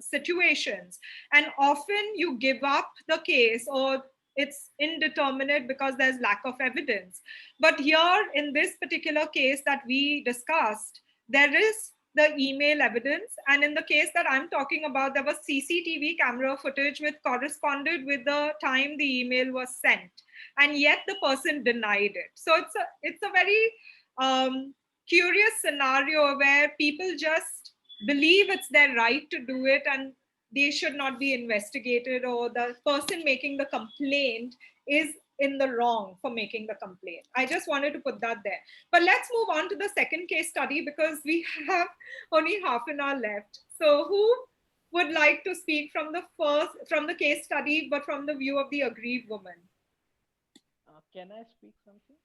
situations. And often you give up the case or it's indeterminate because there's lack of evidence. But here in this particular case that we discussed, there is the email evidence. And in the case that I'm talking about, there was CCTV camera footage which corresponded with the time the email was sent. And yet the person denied it. So it's a very curious scenario where people just believe it's their right to do it and they should not be investigated, or the person making the complaint is in the wrong for making the complaint. I just wanted to put that there. But let's move on to the second case study because we have only half an hour left. So who would like to speak from the case study, but from the view of the aggrieved woman? Can I speak something?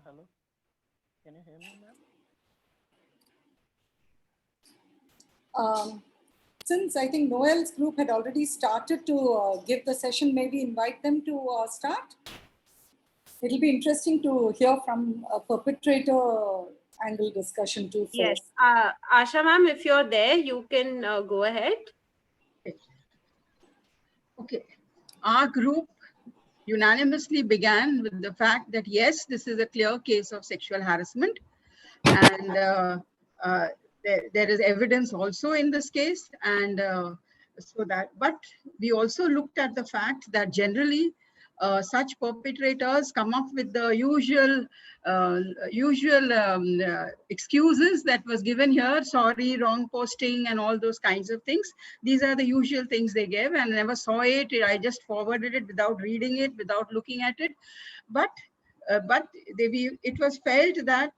Hello? Can you hear me, ma'am? Since I think Noel's group had already started to give the session, maybe invite them to start. It'll be interesting to hear from a perpetrator angle discussion too. Yes, Asha ma'am, if you're there, you can go ahead. Okay, our group unanimously began with the fact that yes, this is a clear case of sexual harassment, and there is evidence also in this case, and but we also looked at the fact that generally such perpetrators come up with the usual excuses that was given here, sorry, wrong posting and all those kinds of things. These are the usual things they gave, and I never saw it. I just forwarded it without reading it, without looking at it. But it was felt that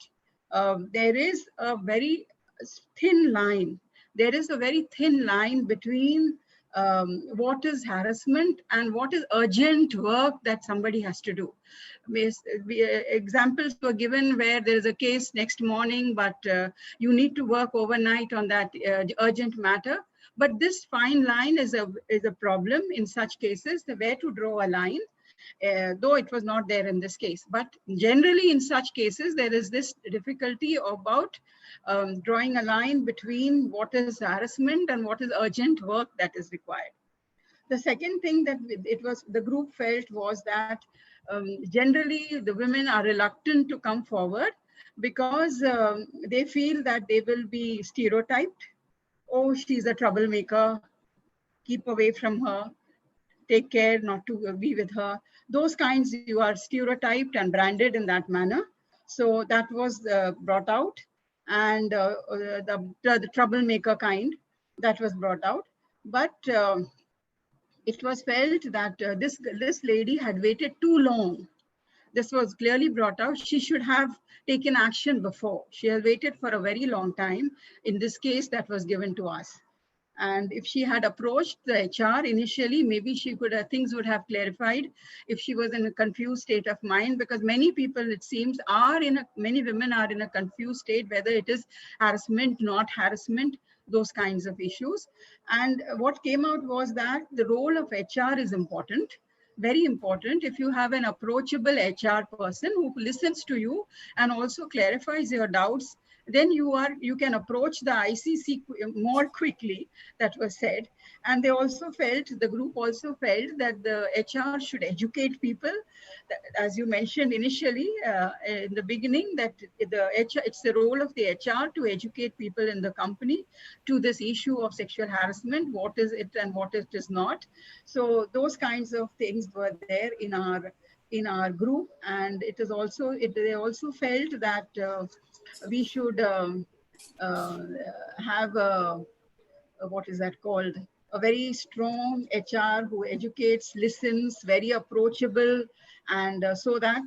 there is a very thin line. There is a very thin line between what is harassment and what is urgent work that somebody has to do. Examples were given where there is a case next morning, but you need to work overnight on that urgent matter. But this fine line is a problem in such cases, where to draw a line. Though it was not there in this case. But generally in such cases, there is this difficulty about drawing a line between what is harassment and what is urgent work that is required. The second thing that the group felt was that generally the women are reluctant to come forward because they feel that they will be stereotyped. Oh, she's a troublemaker, keep away from her. Take care not to be with her. Those kinds, you are stereotyped and branded in that manner. So that was brought out, and the troublemaker kind that was brought out. But it was felt that this lady had waited too long. This was clearly brought out. She should have taken action before. She had waited for a very long time. In this case, that was given to us. And if she had approached the HR initially, maybe she could things would have clarified if she was in a confused state of mind, because many people, it seems, many women are in a confused state, whether it is harassment, not harassment, those kinds of issues. And what came out was that the role of HR is important, very important. If you have an approachable HR person who listens to you and also clarifies your doubts, then you can approach the ICC more quickly, that was said. And they also felt, the group also felt that the HR should educate people. As you mentioned initially in the beginning, that it's the role of the HR to educate people in the company to this issue of sexual harassment, what is it and what it is not. So those kinds of things were there in our group. And it is also, they also felt that we should have what is that called? A very strong HR who educates, listens, very approachable, and so that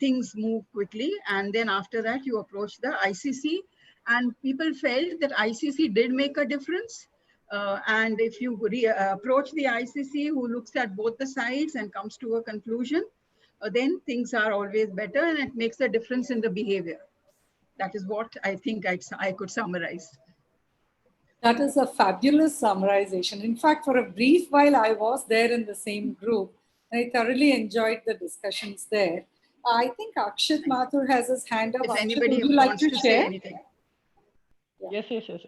things move quickly. And then after that, you approach the ICC. And people felt that ICC did make a difference. And if you approach the ICC, who looks at both the sides and comes to a conclusion, then things are always better, and it makes a difference in the behavior. That is what I think I could summarize. That is a fabulous summarization. In fact, for a brief while, I was there in the same group. I thoroughly enjoyed the discussions there. I think Akshit Mathur has his hand up. If Akshit, anybody would you like wants to to say share? anything. Yes.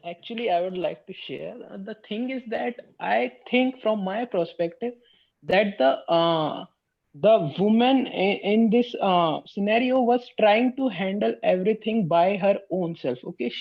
Actually, I would like to share. The thing is that I think from my perspective that the woman in this scenario was trying to handle everything by her own self. Okay,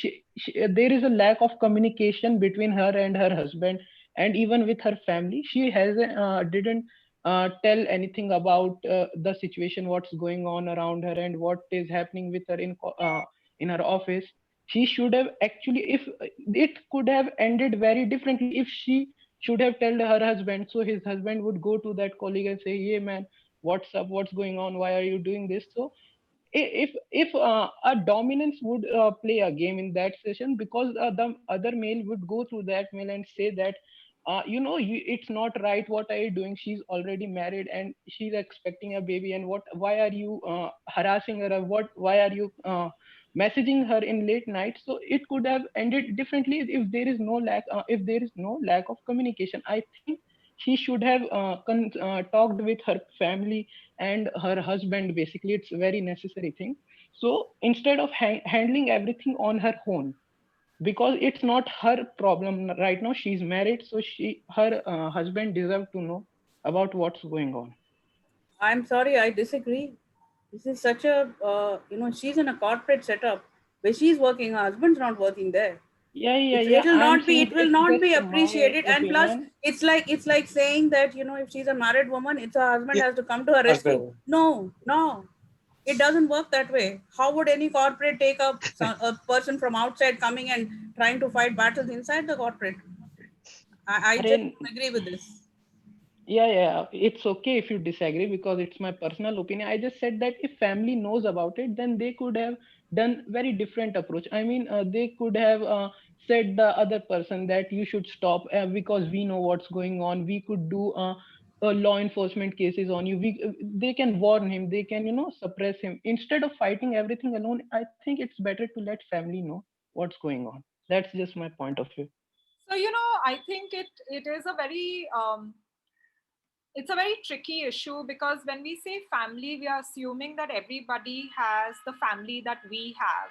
there is a lack of communication between her and her husband, and even with her family. She didn't tell anything about the situation, what's going on around her, and what is happening with her in her office. She should have actually, if it could have ended very differently, if she should have told her husband, so his husband would go to that colleague and say, "Hey man, what's up, what's going on, why are you doing this?" So if a dominance would play a game in that session, because the other male would go through that male and say that it's not right, what are you doing, she's already married and she's expecting a baby, and why are you harassing her, why are you messaging her in late night? So it could have ended differently if there is no lack of communication. I think she should have talked with her family and her husband. Basically, it's a very necessary thing. So instead of handling everything on her own, because it's not her problem right now, she's married, so her husband deserves to know about what's going on. I'm sorry, I disagree. This is such a, she's in a corporate setup where she's working, her husband's not working there. Yeah. It will not be appreciated. And plus, it's like saying that, if she's a married woman, it's her husband has to come to her rescue. No, it doesn't work that way. How would any corporate take a person from outside coming and trying to fight battles inside the corporate? I just agree with this. Yeah, it's okay if you disagree, because it's my personal opinion. I just said that if family knows about it, then they could have done very different approach. I mean, they could have said the other person that you should stop because we know what's going on. We could do law enforcement cases on you. They can warn him. They can, suppress him. Instead of fighting everything alone, I think it's better to let family know what's going on. That's just my point of view. So, I think it is a very, it's a very tricky issue, because when we say family, we are assuming that everybody has the family that we have.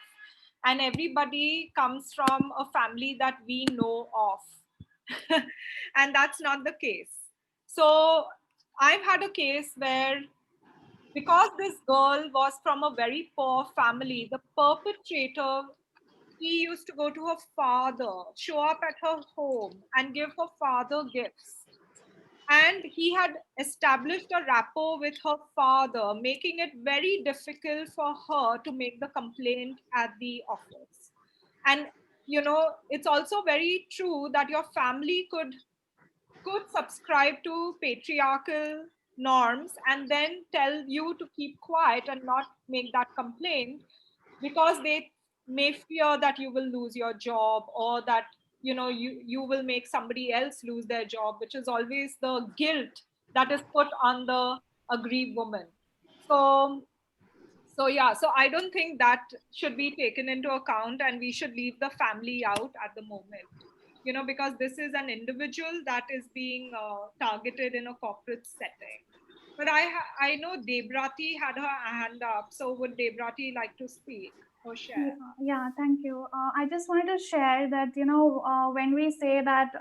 And everybody comes from a family that we know of. And that's not the case. So I've had a case where, because this girl was from a very poor family, the perpetrator, he used to go to her father, show up at her home and give her father gifts. And he had established a rapport with her father, making it very difficult for her to make the complaint at the office. And, it's also very true that your family could subscribe to patriarchal norms and then tell you to keep quiet and not make that complaint, because they may fear that you will lose your job, or that you will make somebody else lose their job, which is always the guilt that is put on the aggrieved woman. So yeah, so I don't think that should be taken into account, and we should leave the family out at the moment, because this is an individual that is being targeted in a corporate setting. But I know Debrati had her hand up. So would Debrati like to speak or share? Yeah, thank you. I just wanted to share that, when we say that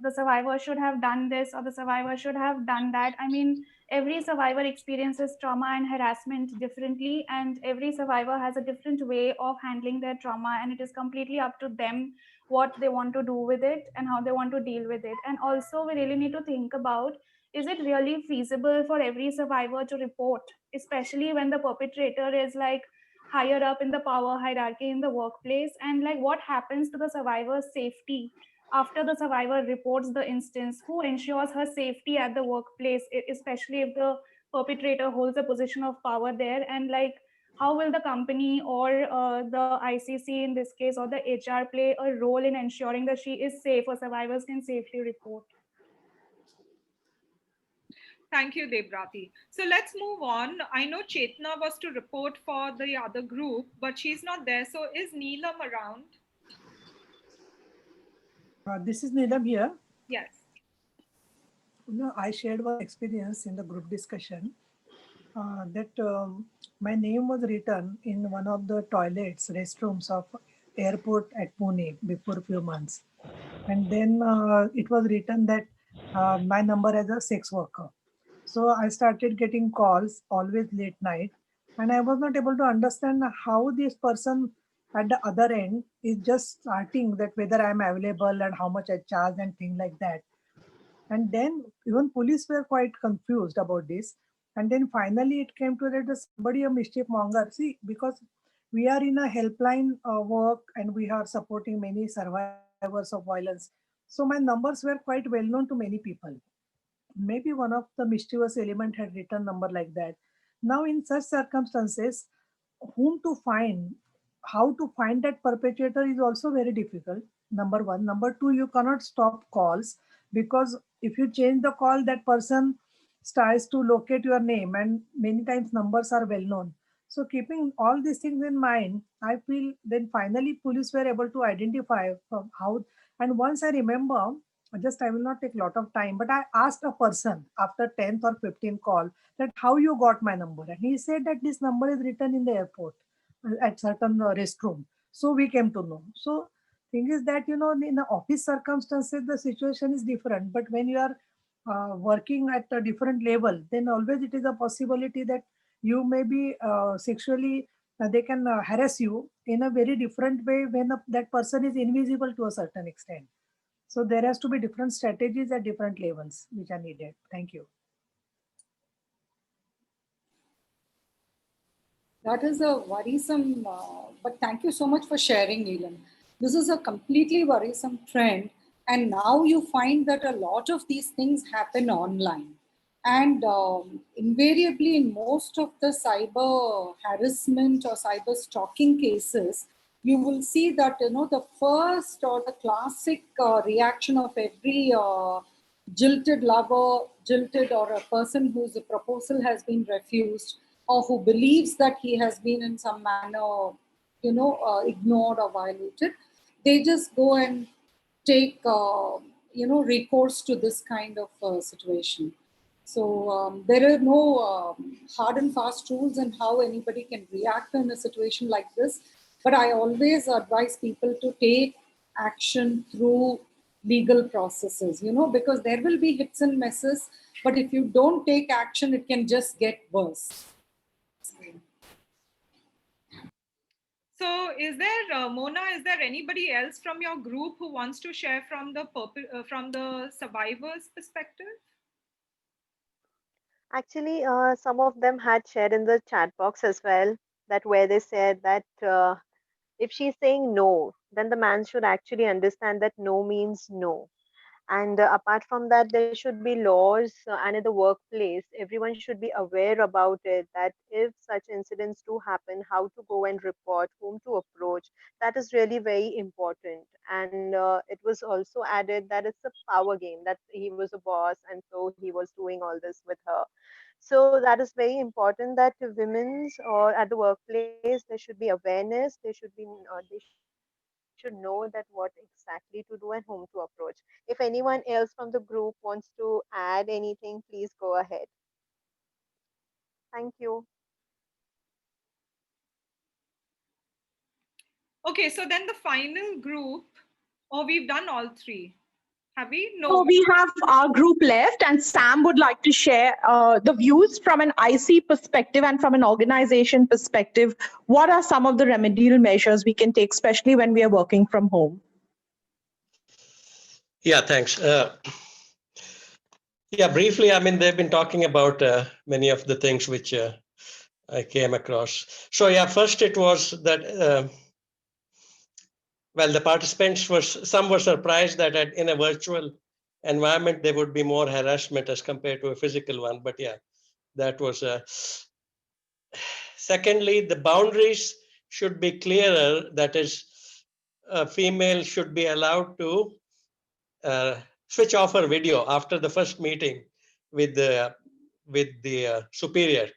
the survivor should have done this or the survivor should have done that, I mean, every survivor experiences trauma and harassment differently, and every survivor has a different way of handling their trauma, and it is completely up to them what they want to do with it and how they want to deal with it. And also, we really need to think about, is it really feasible for every survivor to report, especially when the perpetrator is like higher up in the power hierarchy in the workplace? And like, what happens to the survivor's safety after the survivor reports the instance? Who ensures her safety at the workplace, especially if the perpetrator holds a position of power there? And like, how will the company or the ICC in this case, or the HR, play a role in ensuring that she is safe or survivors can safely report? Thank you, Debrati. So let's move on. I know Chetna was to report for the other group, but she's not there. So is Neelam around? This is Neelam here. Yes. I shared one experience in the group discussion that my name was written in one of the toilets, restrooms of airport at Pune before a few months. And then it was written that my number as a sex worker. So I started getting calls always late night, and I was not able to understand how this person at the other end is just starting that whether I'm available and how much I charge and things like that. And then even police were quite confused about this. And then finally it came to that somebody a mischief monger. See, because we are in a helpline work and we are supporting many survivors of violence. So my numbers were quite well known to many people. Maybe one of the mischievous element had written number like that. Now in such circumstances, whom to find, how to find that perpetrator is also very difficult. Number one. Number two, you cannot stop calls, because if you change the call, that person tries to locate your name, and many times numbers are well known. So keeping all these things in mind, I feel then finally police were able to identify how. And once I remember, I will not take a lot of time, but I asked a person after 10th or 15th call that how you got my number. And he said that this number is written in the airport at certain restroom. So we came to know. So thing is that, in the office circumstances, the situation is different. But when you are working at a different level, then always it is a possibility that you may be sexually, they can harass you in a very different way when that person is invisible to a certain extent. So there has to be different strategies at different levels which are needed. Thank you. That is a worrisome, but thank you so much for sharing, Neelam. This is a completely worrisome trend. And now you find that a lot of these things happen online. And invariably in most of the cyber harassment or cyber stalking cases, you will see that, the first or the classic reaction of every jilted lover, jilted, or a person whose proposal has been refused, or who believes that he has been in some manner, ignored or violated, they just go and take, recourse to this kind of situation. So there are no hard and fast rules on how anybody can react in a situation like this. But I always advise people to take action through legal processes, because there will be hits and misses. But if you don't take action, it can just get worse. So is there, Mona, is there anybody else from your group who wants to share from the survivors' perspective? Actually, some of them had shared in the chat box as well, that where they said that if she's saying no, then the man should actually understand that no means no. And apart from that, there should be laws, and in the workplace, everyone should be aware about it, that if such incidents do happen, how to go and report, whom to approach. That is really very important. And it was also added that it's a power game, that he was a boss and so he was doing all this with her. So that is very important, that women's or at the workplace, there should be awareness, they should know that what exactly to do and whom to approach. If anyone else from the group wants to add anything, please go ahead. Thank you. Okay, so then the final group, we've done all three. Have we? No. So we have our group left, and Sam would like to share the views from an IC perspective and from an organization perspective. What are some of the remedial measures we can take, especially when we are working from home? Yeah, thanks. Yeah, briefly, I mean, they've been talking about many of the things which I came across. So yeah, first it was that, well, the participants some were surprised that in a virtual environment, there would be more harassment as compared to a physical one. But yeah, that was. Secondly, the boundaries should be clearer. That is, a female should be allowed to switch off her video after the first meeting with the superior,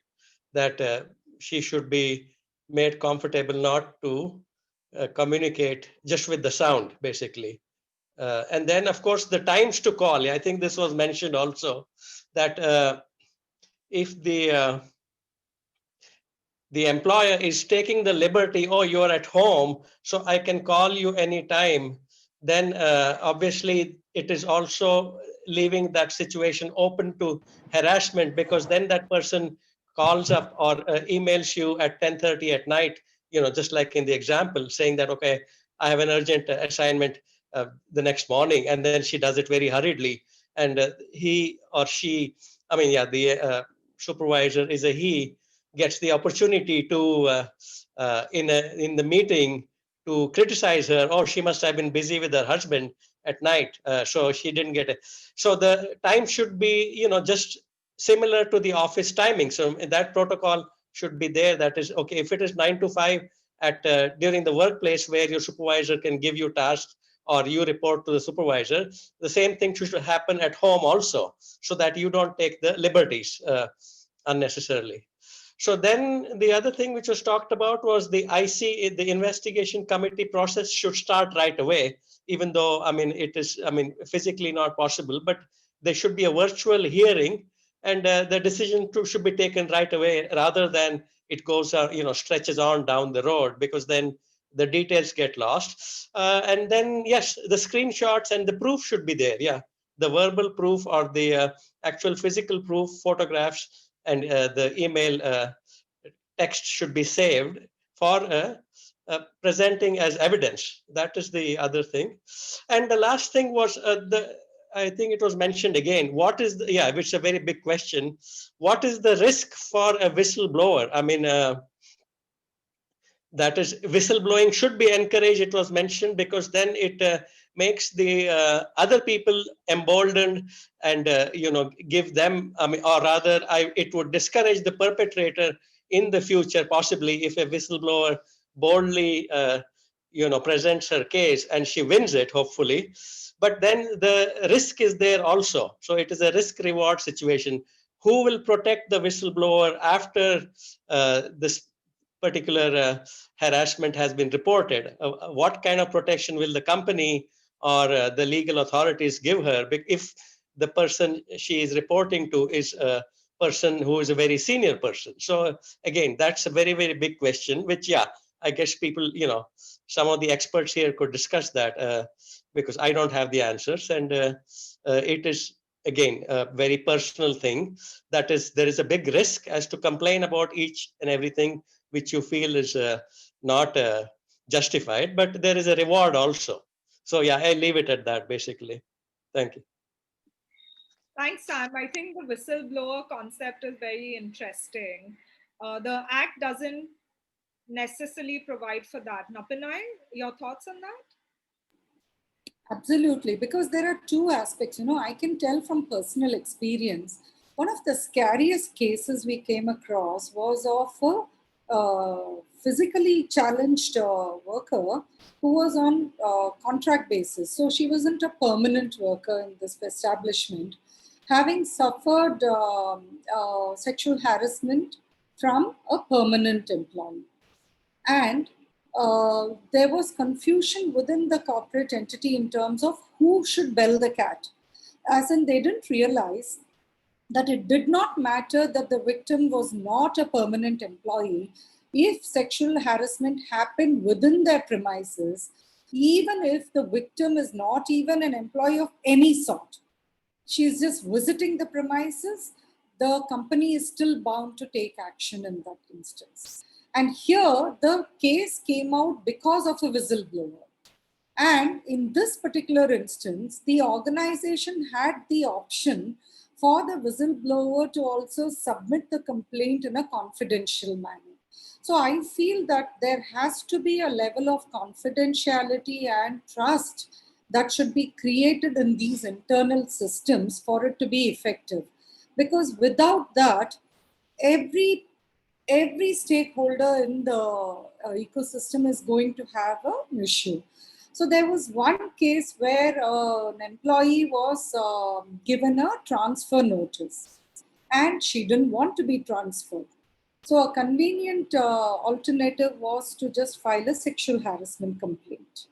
that she should be made comfortable not to communicate just with the sound, basically. And then, of course, the times to call. I think this was mentioned also, that if the employer is taking the liberty, oh, you're at home, so I can call you anytime, then obviously it is also leaving that situation open to harassment, because then that person calls up or emails you at 10:30 at night, just like in the example, saying that, okay, I have an urgent assignment the next morning, and then she does it very hurriedly. And he or she, the supervisor is a he, gets the opportunity to, in the meeting, to criticize her. Oh, she must have been busy with her husband at night, so she didn't get it. So the time should be, just similar to the office timing. So that protocol should be there. That is, okay, if it is 9 to 5 at during the workplace where your supervisor can give you tasks or you report to the supervisor, the same thing should happen at home also, so that you don't take the liberties unnecessarily. So then the other thing which was talked about was the IC, the investigation committee process should start right away, even though, it is, physically not possible, but there should be a virtual hearing, and the decision should be taken right away, rather than it goes, stretches on down the road, because then the details get lost. And then, yes, the screenshots and the proof should be there. Yeah, the verbal proof or the actual physical proof, photographs, and the email text should be saved for presenting as evidence. That is the other thing. And the last thing was I think it was mentioned again, what is the, which is a very big question. What is the risk for a whistleblower? that is, whistleblowing should be encouraged, it was mentioned, because then it makes the other people emboldened and give them, or rather it would discourage the perpetrator in the future, possibly, if a whistleblower boldly presents her case and she wins it, hopefully. But then the risk is there also. So it is a risk reward situation. Who will protect the whistleblower after this particular harassment has been reported? What kind of protection will the company or the legal authorities give her if the person she is reporting to is a person who is a very senior person? So again, that's a very, very big question, which, yeah, I guess people, some of the experts here could discuss that because I don't have the answers. And it is, again, a very personal thing. That is, there is a big risk as to complain about each and everything which you feel is not justified, but there is a reward also. So yeah, I leave it at that, basically. Thank you. Thanks, Sam. I think the whistleblower concept is very interesting. The Act doesn't necessarily provide for that. Napinai, your thoughts on that? Absolutely, because there are two aspects. I can tell from personal experience, one of the scariest cases we came across was of a physically challenged worker who was on contract basis. So she wasn't a permanent worker in this establishment, having suffered sexual harassment from a permanent employee. And there was confusion within the corporate entity in terms of who should bell the cat. As in, they didn't realize that it did not matter that the victim was not a permanent employee. If sexual harassment happened within their premises, even if the victim is not even an employee of any sort, she's just visiting the premises, the company is still bound to take action in that instance. And here, the case came out because of a whistleblower. And in this particular instance, the organization had the option for the whistleblower to also submit the complaint in a confidential manner. So I feel that there has to be a level of confidentiality and trust that should be created in these internal systems for it to be effective. Because without that, every stakeholder in the ecosystem is going to have an issue. So there was one case where an employee was given a transfer notice and she didn't want to be transferred. So a convenient alternative was to just file a sexual harassment complaint.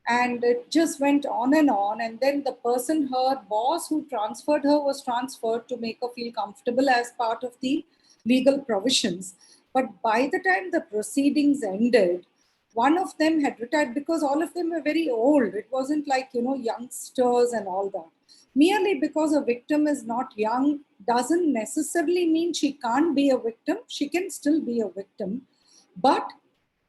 And it just went on. And then the person, her boss who transferred her, was transferred to make her feel comfortable as part of the legal provisions. But by the time the proceedings ended, one of them had retired because all of them were very old. It wasn't like, youngsters and all that. Merely because a victim is not young doesn't necessarily mean she can't be a victim. She can still be a victim. But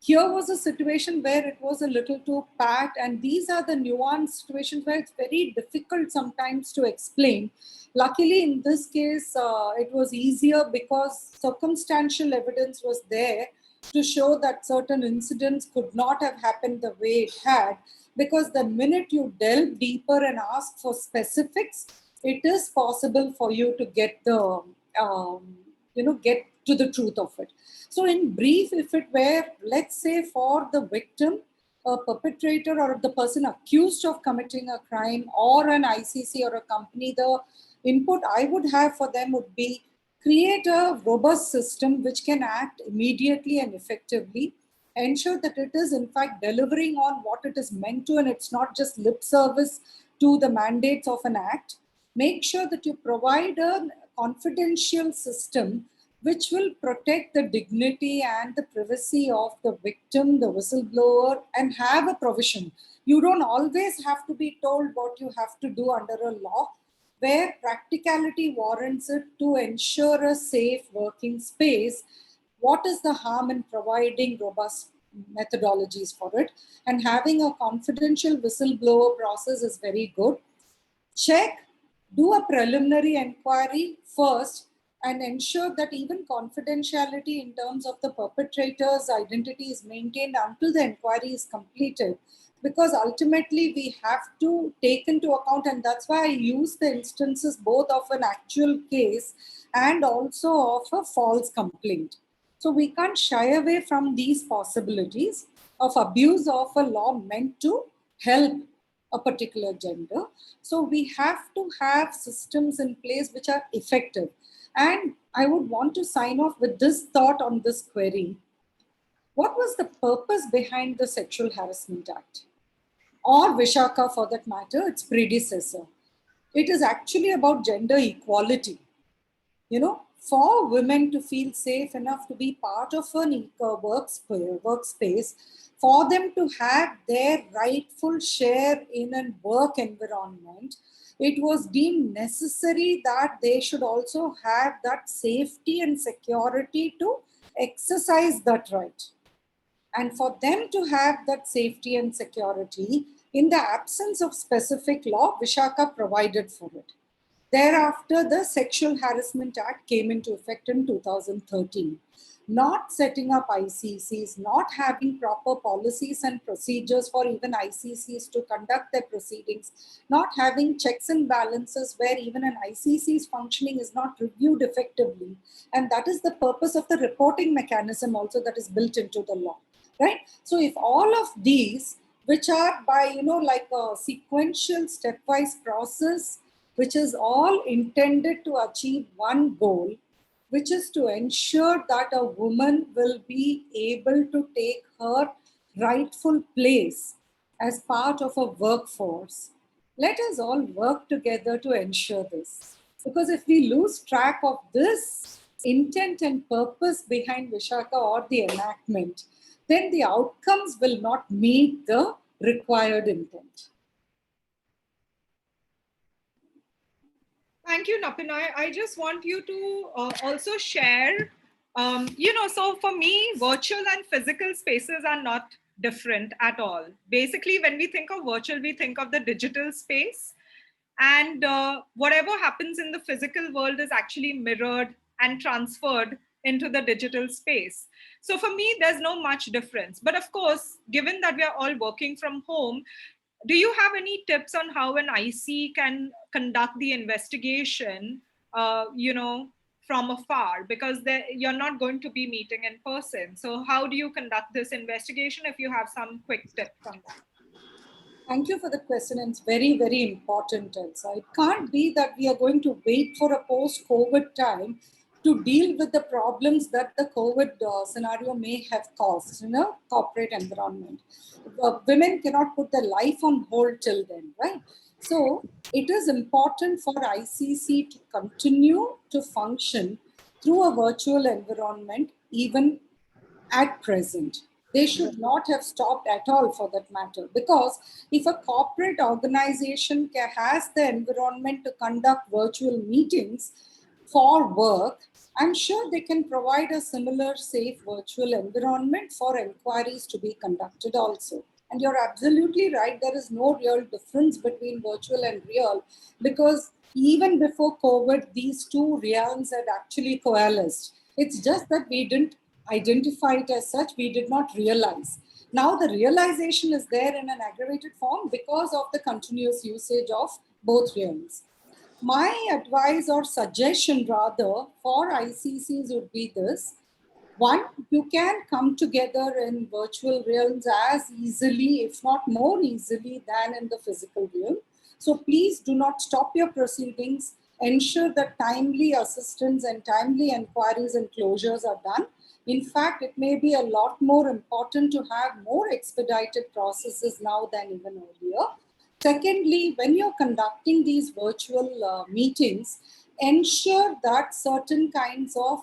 here was a situation where it was a little too pat, and these are the nuanced situations where it's very difficult sometimes to explain. Luckily, in this case, it was easier because circumstantial evidence was there to show that certain incidents could not have happened the way it had, because the minute you delve deeper and ask for specifics, it is possible for you to get the, get to the truth of it. So in brief, if it were, let's say, for the victim, a perpetrator or the person accused of committing a crime, or an ICC or a company, the input I would have for them would be create a robust system which can act immediately and effectively, ensure that it is in fact delivering on what it is meant to, and it's not just lip service to the mandates of an act. Make sure that you provide a confidential system which will protect the dignity and the privacy of the victim, the whistleblower, and have a provision. You don't always have to be told what you have to do under a law, where practicality warrants it to ensure a safe working space. What is the harm in providing robust methodologies for it? And having a confidential whistleblower process is very good. Check, do a preliminary inquiry first, and ensure that even confidentiality in terms of the perpetrator's identity is maintained until the inquiry is completed. Because ultimately we have to take into account, and that's why I use the instances both of an actual case and also of a false complaint. So we can't shy away from these possibilities of abuse of a law meant to help a particular gender. So we have to have systems in place which are effective. And I would want to sign off with this thought on this query. What was the purpose behind the Sexual Harassment Act? Or Vishaka for that matter, its predecessor. It is actually about gender equality. You know, for women to feel safe enough to be part of an workspace, for them to have their rightful share in a work environment, it was deemed necessary that they should also have that safety and security to exercise that right. And for them to have that safety and security, in the absence of specific law, Vishaka provided for it. Thereafter, the Sexual Harassment Act came into effect in 2013. Not setting up ICCs, not having proper policies and procedures for even ICCs to conduct their proceedings, not having checks and balances where even an ICC's functioning is not reviewed effectively. And that is the purpose of the reporting mechanism also that is built into the law, right? So if all of these, which are by, like a sequential stepwise process, which is all intended to achieve one goal, which is to ensure that a woman will be able to take her rightful place as part of a workforce. Let us all work together to ensure this. Because if we lose track of this intent and purpose behind Vishaka or the enactment, then the outcomes will not meet the required intent. Thank you, Napinoy. I just want you to also share, so for me, virtual and physical spaces are not different at all. Basically, when we think of virtual, we think of the digital space. And whatever happens in the physical world is actually mirrored and transferred into the digital space. So for me, there's no much difference. But of course, given that we are all working from home, do you have any tips on how an IC can conduct the investigation, from afar? Because you're not going to be meeting in person. So how do you conduct this investigation if you have some quick tips on that? Thank you for the question. And it's very, very important, Elsa. It can't be that we are going to wait for a post-COVID time to deal with the problems that the COVID scenario may have caused in a corporate environment. Women cannot put their life on hold till then, right? So it is important for ICC to continue to function through a virtual environment, even at present. They should not have stopped at all for that matter, because if a corporate organization has the environment to conduct virtual meetings for work, I'm sure they can provide a similar safe virtual environment for inquiries to be conducted also. And you're absolutely right, there is no real difference between virtual and real, because even before COVID, these two realms had actually coalesced. It's just that we didn't identify it as such, we did not realize. Now the realization is there in an aggravated form because of the continuous usage of both realms. My advice or suggestion rather for ICCs would be this. One, you can come together in virtual realms as easily, if not more easily, than in the physical realm. So please do not stop your proceedings. Ensure that timely assistance and timely inquiries and closures are done. In fact, it may be a lot more important to have more expedited processes now than even earlier. Secondly, when you're conducting these virtual meetings, ensure that certain kinds of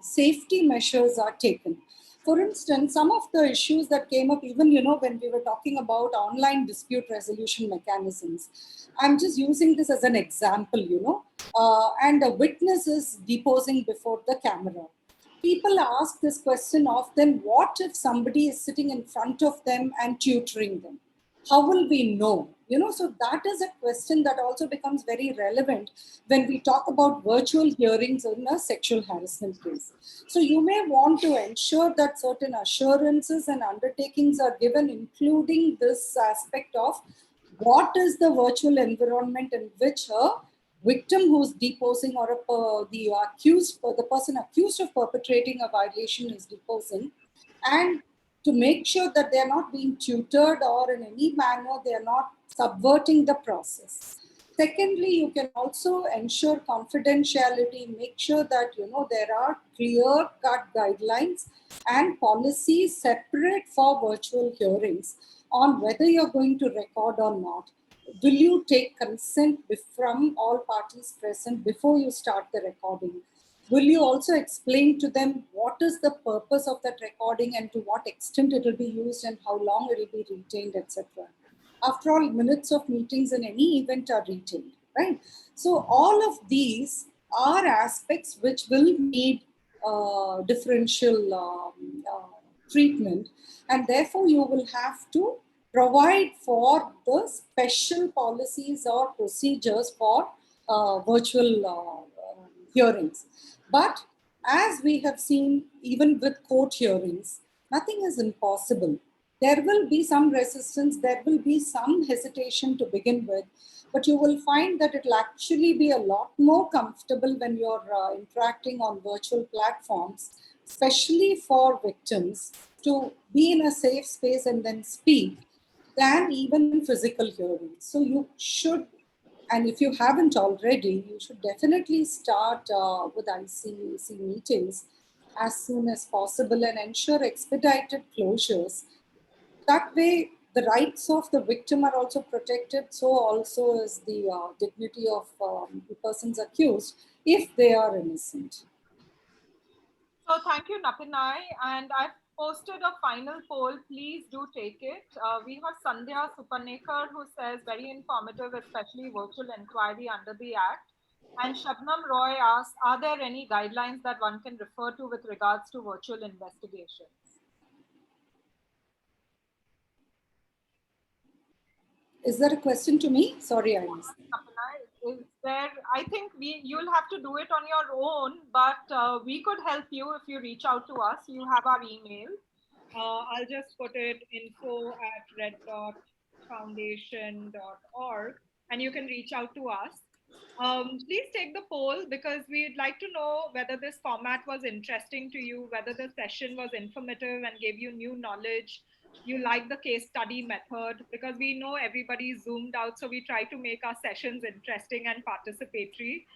safety measures are taken. For instance, some of the issues that came up even, when we were talking about online dispute resolution mechanisms, I'm just using this as an example, and a witness is deposing before the camera. People ask this question often, what if somebody is sitting in front of them and tutoring them? how will we know? So that is a question that also becomes very relevant when we talk about virtual hearings in a sexual harassment case. So you may want to ensure that certain assurances and undertakings are given, including this aspect of what is the virtual environment in which a victim who's deposing or the person accused of perpetrating a violation is deposing, and to make sure that they are not being tutored or in any manner they are not subverting the process. Secondly, you can also ensure confidentiality, make sure that there are clear-cut guidelines and policies separate for virtual hearings on whether you're going to record or not. Will you take consent from all parties present before you start the recording? Will you also explain to them what is the purpose of that recording and to what extent it will be used and how long it will be retained, etc. After all, minutes of meetings in any event are retained, right? So all of these are aspects which will need differential treatment, and therefore you will have to provide for the special policies or procedures for virtual hearings. But as we have seen, even with court hearings, nothing is impossible. There will be some resistance, there will be some hesitation to begin with, but you will find that it will actually be a lot more comfortable when you're interacting on virtual platforms, especially for victims, to be in a safe space and then speak, than even in physical hearings. So you should, and if you haven't already, you should definitely start with ICC meetings as soon as possible and ensure expedited closures. That way, the rights of the victim are also protected, so also is the dignity of the persons accused if they are innocent. So thank you, Napinai. And I've posted a final poll. Please do take it. We have Sandhya Supanekar who says very informative, especially virtual inquiry under the Act. And Shabnam Roy asks, are there any guidelines that one can refer to with regards to virtual investigations? Is there a question to me? Sorry, I missed. Is there? I think you'll have to do it on your own, but we could help you if you reach out to us. You have our email. I'll just put it info@red.foundation.org, and you can reach out to us. Please take the poll because we'd like to know whether this format was interesting to you, whether the session was informative and gave you new knowledge. You like the case study method, because we know everybody's zoomed out, so we try to make our sessions interesting and participatory.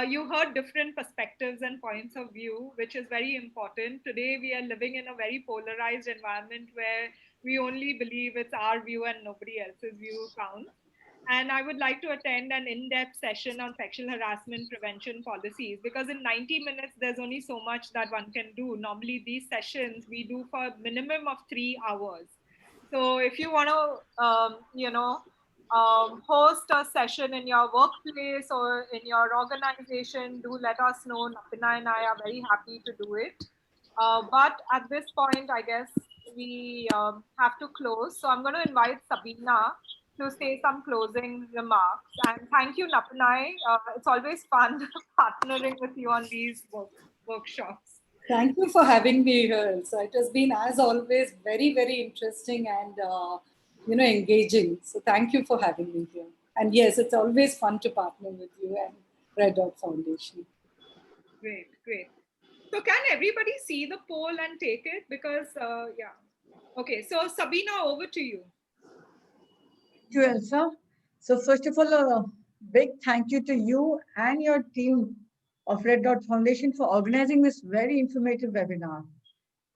You heard different perspectives and points of view, which is very important. Today, we are living in a very polarized environment where we only believe it's our view and nobody else's view counts. And I would like to attend an in-depth session on sexual harassment prevention policies, because in 90 minutes, there's only so much that one can do. Normally, these sessions we do for a minimum of 3 hours. So if you want to, host a session in your workplace or in your organization, do let us know. Napinai and I are very happy to do it. But at this point, I guess we have to close. So I'm going to invite Sabina to say some closing remarks. And thank you, Napinai. It's always fun partnering with you on these workshops. Thank you for having me here. So it has been, as always, very, very interesting and engaging. So thank you for having me here. And yes, it's always fun to partner with you and Red Dot Foundation. Great, great. So can everybody see the poll and take it? Because, yeah. Okay, so Sabina, over to you. Thank you, Elsa. So first of all, a big thank you to you and your team of Red Dot Foundation for organizing this very informative webinar.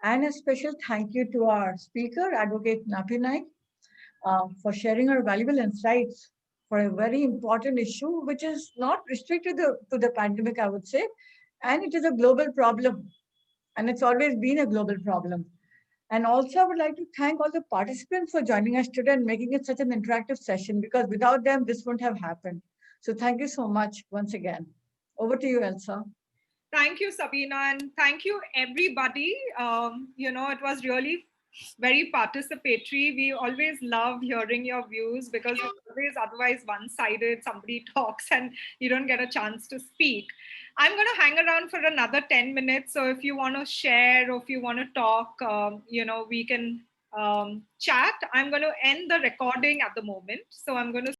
And a special thank you to our speaker, Advocate Napinai, for sharing her valuable insights for a very important issue, which is not restricted to the pandemic, I would say. And it is a global problem. And it's always been a global problem. And also, I would like to thank all the participants for joining us today and making it such an interactive session, because without them, this wouldn't have happened. So thank you so much once again. Over to you, Elsa. Thank you, Sabina, and thank you, everybody. It was really very participatory. We always love hearing your views because it's always otherwise one-sided. Somebody talks and you don't get a chance to speak. I'm going to hang around for another 10 minutes. So if you want to share or if you want to talk, we can chat. I'm going to end the recording at the moment. So I'm going to